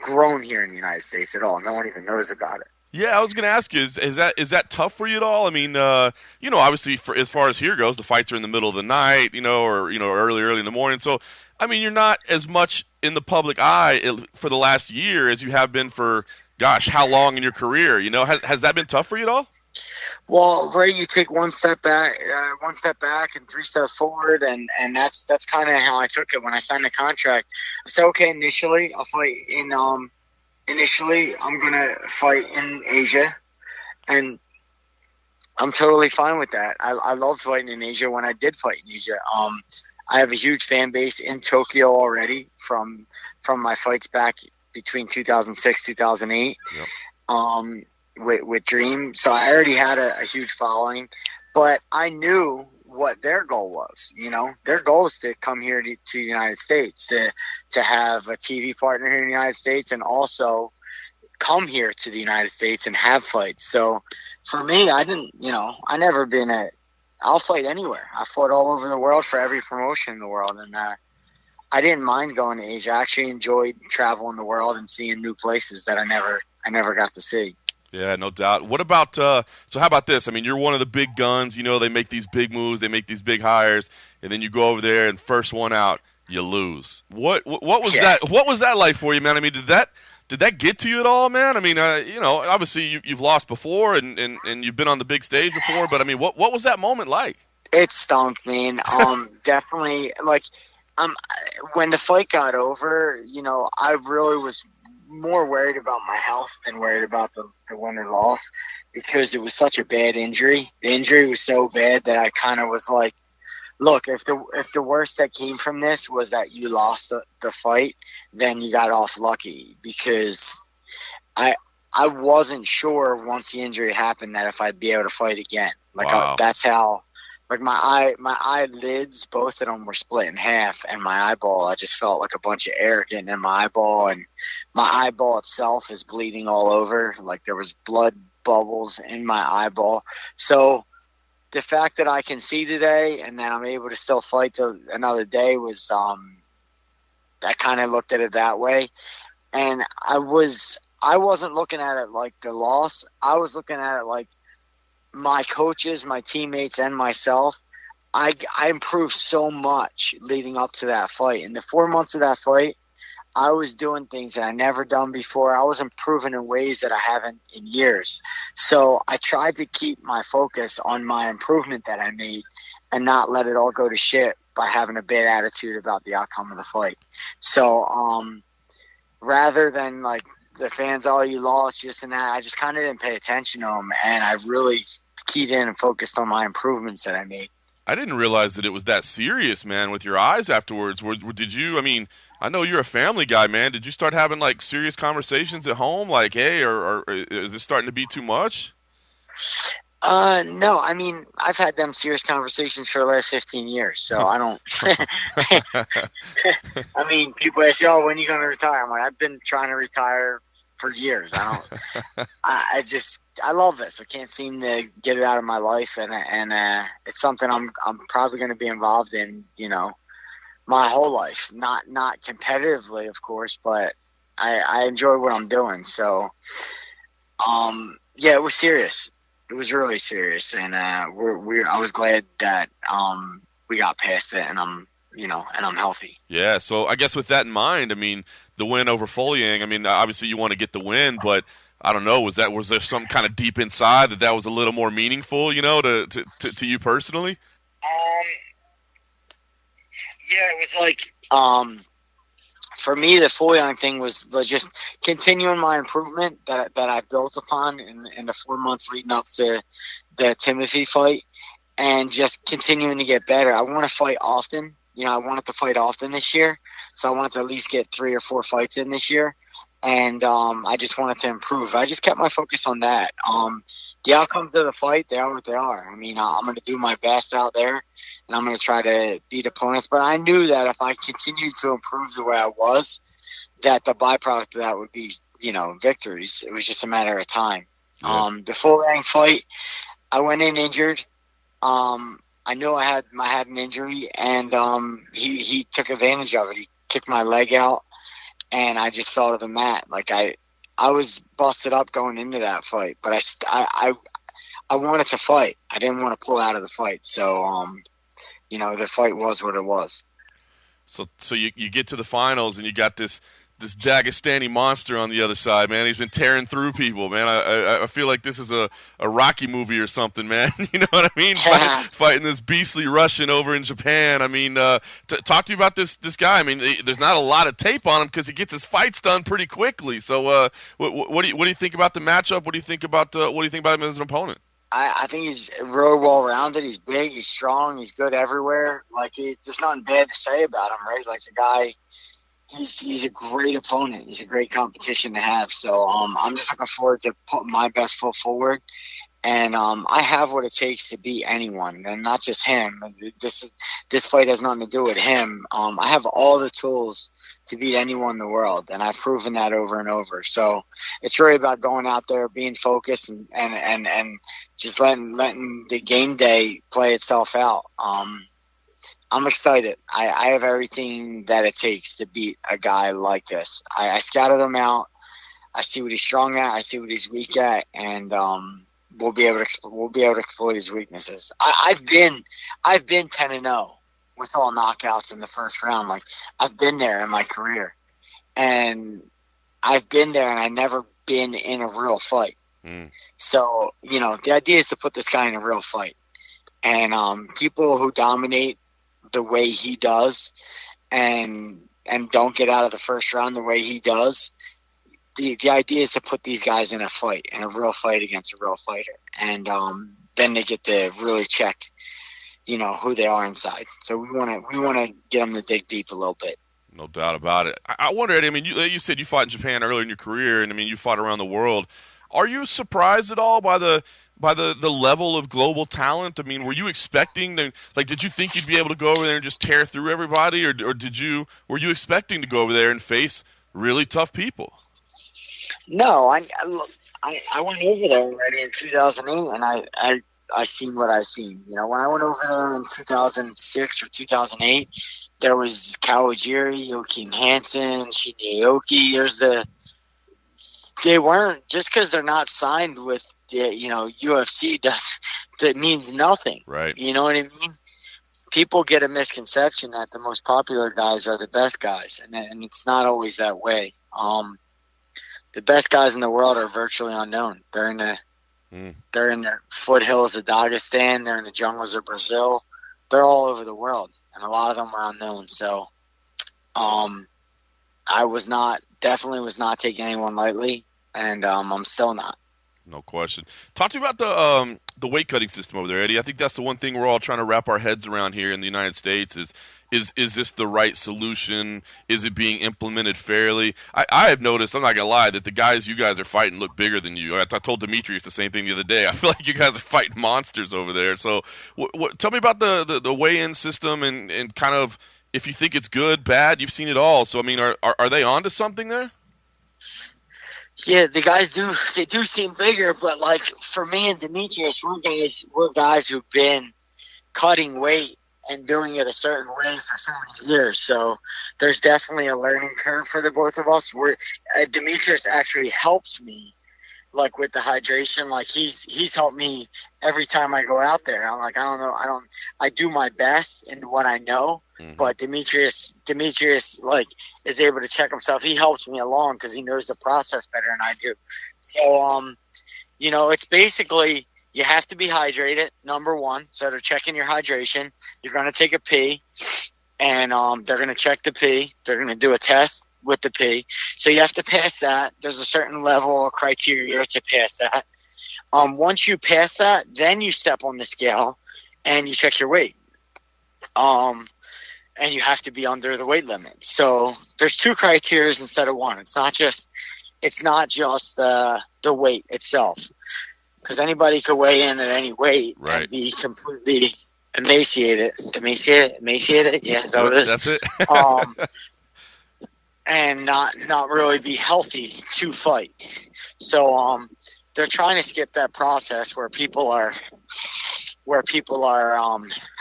grown here in the United States at all. No one even knows about it. Yeah, I was going to ask you, is that tough for you at all? I mean, obviously, as far as here goes, the fights are in the middle of the night, or early in the morning. So, I mean, you're not as much in the public eye for the last year as you have been for, gosh, how long in your career? Has that been tough for you at all? Well, Ray, you take one step back and 3 steps forward, and that's kind of how I took it when I signed the contract. I said, okay, initially I'll fight in Initially, I'm going to fight in Asia, and I'm totally fine with that. I loved fighting in Asia when I did fight in Asia. I have a huge fan base in Tokyo already from my fights back between 2006, 2008 with Dream. So I already had a huge following, but I knew what their goal was. Their goal is to come here to the United States, to have a TV partner here in the United States, and also come here to the United States and have fights. So for me, I never been I'll fight anywhere. I fought all over the world for every promotion in the world. And I didn't mind going to Asia. I actually enjoyed traveling the world and seeing new places that I never got to see. Yeah, no doubt. What about so how about this? I mean, you're one of the big guns. They make these big moves, they make these big hires, and then you go over there and first one out, you lose. What was that? What was that like for you, man? I mean, did that get to you at all, man? I mean, obviously you've lost before and you've been on the big stage before, but I mean, what was that moment like? It stunk, man. Definitely. Like, when the fight got over, I really was more worried about my health than worried about the win or loss, because it was such a bad injury. The injury was so bad that I kind of was like, look, if the worst that came from this was that you lost the fight, then you got off lucky, because I wasn't sure once the injury happened that if I'd be able to fight again. Like, wow. That's how. Like, my eyelids, both of them were split in half, and my eyeball, I just felt like a bunch of air getting in my eyeball, and my eyeball itself is bleeding all over. Like, there was blood bubbles in my eyeball. So the fact that I can see today and that I'm able to still fight another day was, I kind of looked at it that way. And I wasn't looking at it like the loss. I was looking at it like my coaches, my teammates, and myself. I improved so much leading up to that fight. In the 4 months of that fight, I was doing things that I never done before. I was improving in ways that I haven't in years. So I tried to keep my focus on my improvement that I made and not let it all go to shit by having a bad attitude about the outcome of the fight. So rather than like the fans, oh, you lost, just and that, I just kind of didn't pay attention to them, and I really keyed in and focused on my improvements that I made. I didn't realize that it was that serious, man, with your eyes afterwards. Did you, I mean, I know you're a family guy, man. Did you start having, like, serious conversations at home? Like, hey, or is this starting to be too much? No, I mean, I've had them serious conversations for the last 15 years, so I don't I mean, people ask, oh, when are you going to retire? I'm like, I've been trying to retire for years. I love this. I can't seem to get it out of my life, and it's something I'm probably going to be involved in, my whole life. Not competitively, of course, but I enjoy what I'm doing. So Yeah, it was serious. It was really serious, and I was glad that we got past it, and I'm healthy. Yeah, so I guess with that in mind, I mean, the win over Foliang, I mean, obviously you want to get the win, but I don't know, was there some kind of deep inside that was a little more meaningful, to you personally? Um, yeah, it was like for me, the Foliang thing was just continuing my improvement that I built upon in the 4 months leading up to the Timothy fight, and just continuing to get better. I want to fight often. I wanted to fight often this year, so I wanted to at least get 3 or 4 fights in this year, and I just wanted to improve. I just kept my focus on that. The outcomes of the fight, they are what they are. I mean, I'm going to do my best out there, and I'm going to try to beat opponents. But I knew that if I continued to improve the way I was, that the byproduct of that would be, victories. It was just a matter of time. Yeah. The Foliang fight, I went in injured. I knew I had an injury, and he took advantage of it. He kicked my leg out, and I just fell to the mat. Like I was busted up going into that fight, but I wanted to fight. I didn't want to pull out of the fight. So the fight was what it was. So you get to the finals and you got this Dagestani monster on the other side, man. He's been tearing through people, man. I feel like this is a Rocky movie or something, man. You know what I mean? Fighting this beastly Russian over in Japan. I mean, talk to me about this guy. I mean, there's not a lot of tape on him because he gets his fights done pretty quickly. So, what do you think about the matchup? What do you think about him as an opponent? I think he's real well rounded. He's big. He's strong. He's good everywhere. Like there's nothing bad to say about him, right? Like the guy. He's a great opponent. He's a great competition to have. So I'm just looking forward to putting my best foot forward. And I have what it takes to beat anyone, and not just him. This fight has nothing to do with him. I have all the tools to beat anyone in the world, and I've proven that over and over. So it's really about going out there, being focused, and just letting the game day play itself out. I'm excited. I have everything that it takes to beat a guy like this. I scouted him out. I see what he's strong at. I see what he's weak at, and we'll be able to exploit his weaknesses. I've been 10-0 with all knockouts in the first round. Like I've been there in my career, and I've been there, and I've never been in a real fight. So the idea is to put this guy in a real fight, and people who dominate the way he does and don't get out of the first round the way he does, the idea is to put these guys in a real fight against a real fighter, and then they get to really check who they are inside. So we want to get them to dig deep a little bit. No doubt about it. I wonder, Eddie, I mean, you said you fought in Japan earlier in your career, and I mean you fought around the world. Are you surprised at all by the level of global talent? I mean, were you expecting did you think you'd be able to go over there and just tear through everybody, or were you expecting to go over there and face really tough people? No, I went over there already in 2008, and I seen what I seen. When I went over there in 2006 or 2008, there was Kawajiri, Joakim Hansen, Shinya Aoki. They weren't, just because they're not signed with UFC that means nothing. Right. You know what I mean? People get a misconception that the most popular guys are the best guys, and it's not always that way. The best guys in the world are virtually unknown. They're in the foothills of Dagestan. They're in the jungles of Brazil. They're all over the world, and a lot of them are unknown. So, I definitely was not taking anyone lightly, and I'm still not. No question. Talk to me about the weight cutting system over there, Eddie. I think that's the one thing we're all trying to wrap our heads around here in the United States is this the right solution? Is it being implemented fairly? I have noticed, I'm not going to lie, that the guys you guys are fighting look bigger than you. I told Demetrius the same thing the other day. I feel like you guys are fighting monsters over there. So tell me about the weigh-in system and kind of if you think it's good, bad, you've seen it all. So, I mean, are they on to something there? Yeah, the guys do seem bigger, but like for me and Demetrius, we're guys who've been cutting weight and doing it a certain way for so many years. So there's definitely a learning curve for the both of us. Demetrius actually helps me like with the hydration, like he's helped me every time I go out there. I'm like, I do my best in what I know, but Demetrius like is able to check himself. He helps me along because he knows the process better than I do. So, it's basically you have to be hydrated, number one. So they're checking your hydration. You're going to take a pee, and they're going to check the pee. They're going to do a test with the pee. So you have to pass that. There's a certain level of criteria to pass that. Once you pass that, then you step on the scale and you check your weight. And you have to be under the weight limit. So there's 2 criteria instead of 1. It's not just the weight itself, because anybody could weigh in at any weight and be completely emaciated. Yeah, is that what it is? That's it. And not really be healthy to fight. So they're trying to skip that process where people are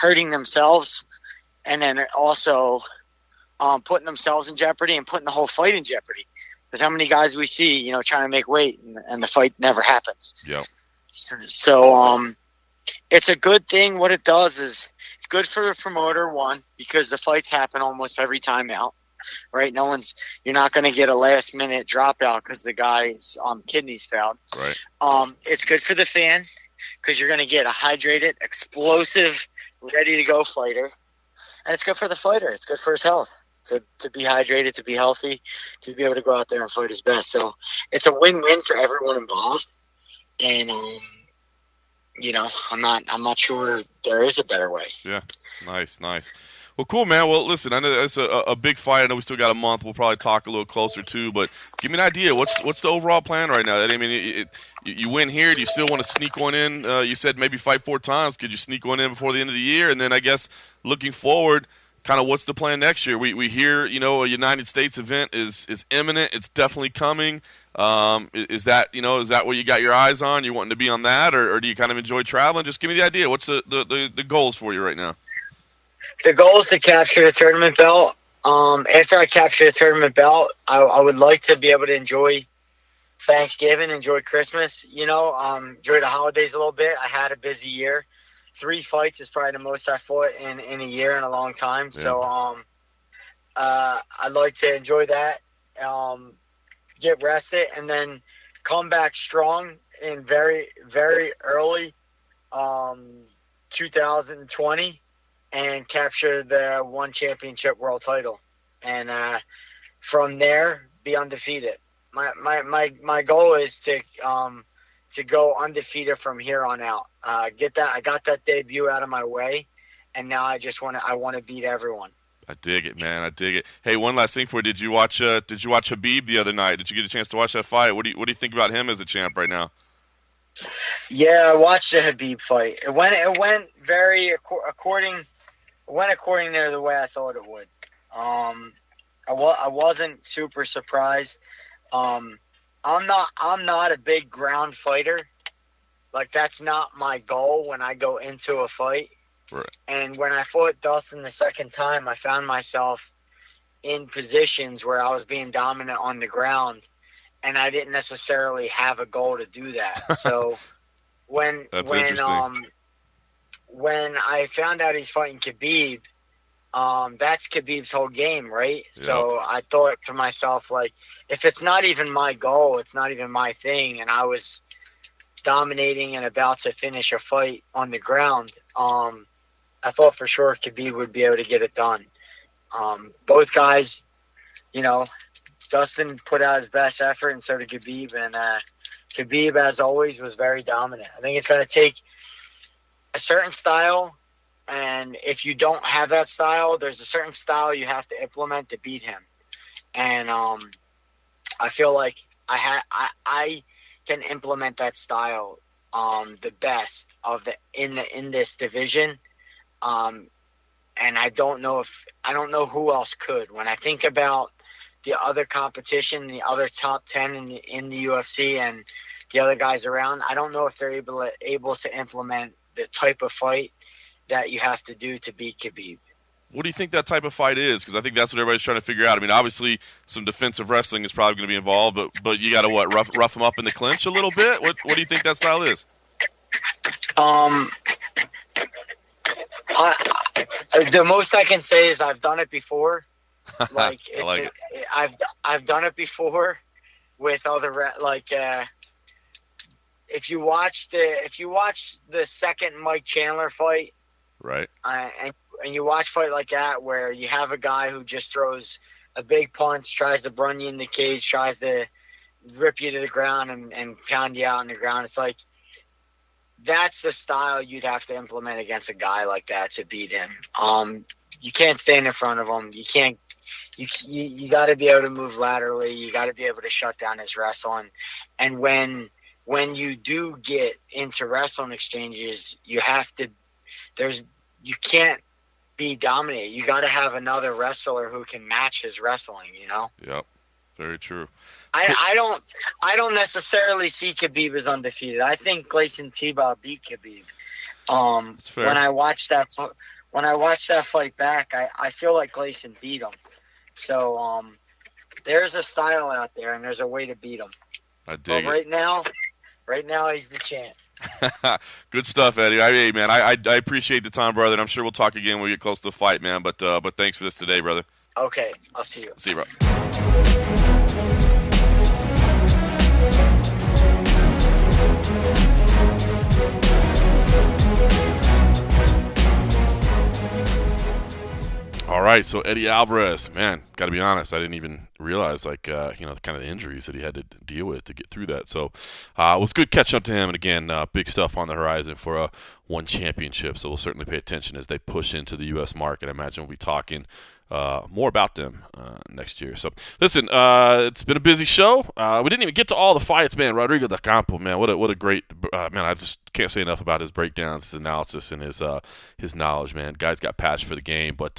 hurting themselves, and then also putting themselves in jeopardy and putting the whole fight in jeopardy. Because how many guys we see, trying to make weight and the fight never happens. Yep. So it's a good thing. What it does is it's good for the promoter, one, because the fights happen almost every time out. Right, you're not going to get a last minute dropout because the guy's kidneys failed. Right. It's good for the fan because you're going to get a hydrated, explosive, ready to go fighter, and it's good for the fighter. It's good for his health to be hydrated, to be healthy, to be able to go out there and fight his best. So it's a win-win for everyone involved, and I'm not sure there is a better way. Yeah, nice. Well, cool, man. Well, listen, I know that's a big fight. I know we still got a month. We'll probably talk a little closer, too. But give me an idea. What's the overall plan right now? I mean, you win here. Do you still want to sneak one in? You said maybe fight 4 times. Could you sneak one in before the end of the year? And then I guess looking forward, kind of what's the plan next year? We hear, a United States event is imminent. It's definitely coming. Is that what you got your eyes on? You wanting to be on that? Or do you kind of enjoy traveling? Just give me the idea. What's the goals for you right now? The goal is to capture the tournament belt. After I capture the tournament belt, I would like to be able to enjoy Thanksgiving, enjoy Christmas, enjoy the holidays a little bit. I had a busy year. 3 fights is probably the most I fought in a year in a long time. Yeah. So I'd like to enjoy that, get rested, and then come back strong in very, very early 2020. And capture the one championship world title, and from there be undefeated. My goal is to go undefeated from here on out. I got that debut out of my way, and now I want to beat everyone. I dig it, man. I dig it. Hey, one last thing for you. Did you watch Khabib the other night? Did you get a chance to watch that fight? What do you think about him as a champ right now? Yeah, I watched the Khabib fight. It went very according to the way I thought it would. I wasn't super surprised. I'm not a big ground fighter. Like, that's not my goal when I go into a fight. Right. And when I fought Dustin the second time, I found myself in positions where I was being dominant on the ground, and I didn't necessarily have a goal to do that. So when I found out he's fighting Khabib, that's Khabib's whole game, right? Yep. So I thought to myself, like, if it's not even my goal, it's not even my thing, and I was dominating and about to finish a fight on the ground, I thought for sure Khabib would be able to get it done. Both guys, Dustin put out his best effort, and so did Khabib, and Khabib, as always, was very dominant. I think it's going to take a certain style, and if you don't have that style, there's a certain style you have to implement to beat him. And I feel like I can implement that style the best in this division. And I don't know who else could. When I think about the other competition, the other top 10 in the UFC and the other guys around, I don't know if they're able to implement the type of fight that you have to do to beat Khabib. What do you think that type of fight is? Because I think that's what everybody's trying to figure out. I mean, obviously, some defensive wrestling is probably going to be involved, but you got to rough them up in the clinch a little bit. What do you think that style is? The most I can say is I've done it before. Like I've done it before with other if you watch the second Mike Chandler fight, right? And you watch fight like that where you have a guy who just throws a big punch, tries to run you in the cage, tries to rip you to the ground and pound you out on the ground. It's like that's the style you'd have to implement against a guy like that to beat him. You can't stand in front of him. You can't. You got to be able to move laterally. You got to be able to shut down his wrestling. And when you do get into wrestling exchanges, you can't be dominated. You got to have another wrestler who can match his wrestling. You know. Yep. Very true. I don't necessarily see Khabib as undefeated. I think Gleison Tibau beat Khabib. That's fair. When I watched that fight back, I feel like Gleison beat him. So there's a style out there, and there's a way to beat him. I dig it. Right now he's the champ. Good stuff, Eddie. Hey, man, I appreciate the time, brother, and I'm sure we'll talk again when we get close to the fight, man. But thanks for this today, brother. Okay, I'll see you. See you, bro. All right, so Eddie Alvarez, man, got to be honest, I didn't even realize, the kind of the injuries that he had to deal with to get through that. So it was good catching up to him, and again, big stuff on the horizon for one championship. So we'll certainly pay attention as they push into the U.S. market. I imagine we'll be talking more about them next year. So, listen, it's been a busy show. We didn't even get to all the fights, man. Rodrigo Del Campo, man, what a great man. I just can't say enough about his breakdowns, his analysis, and his knowledge, man. Guy's got passion for the game. But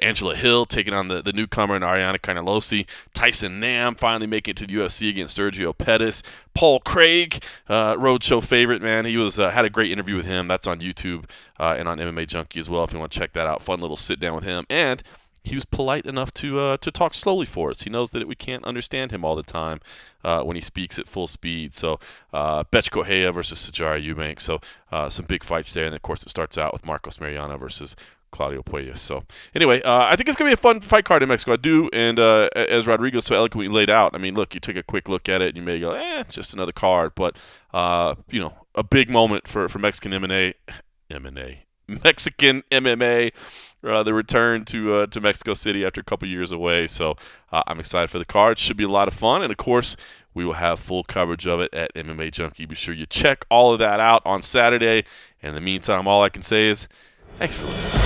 Angela Hill taking on the newcomer and Ariana Carnelossi. Tyson Nam finally making it to the UFC against Sergio Pettis. Paul Craig, roadshow favorite, man. He was had a great interview with him. That's on YouTube and on MMA Junkie as well if you want to check that out. Fun little sit down with him. And he was polite enough to talk slowly for us. He knows that we can't understand him all the time when he speaks at full speed. So Betch Correia versus Sijara Eubank. So some big fights there. And, of course, it starts out with Marcos Mariano versus Claudio Puelles. So anyway, I think it's going to be a fun fight card in Mexico. I do. And as Rodrigo so eloquently laid out, I mean, look, you take a quick look at it and you may go, just another card. But, a big moment for Mexican Mexican MMA. The return to Mexico City after a couple years away. So I'm excited for the card. Should be a lot of fun. And, of course, we will have full coverage of it at MMA Junkie. Be sure you check all of that out on Saturday. And in the meantime, all I can say is thanks for listening.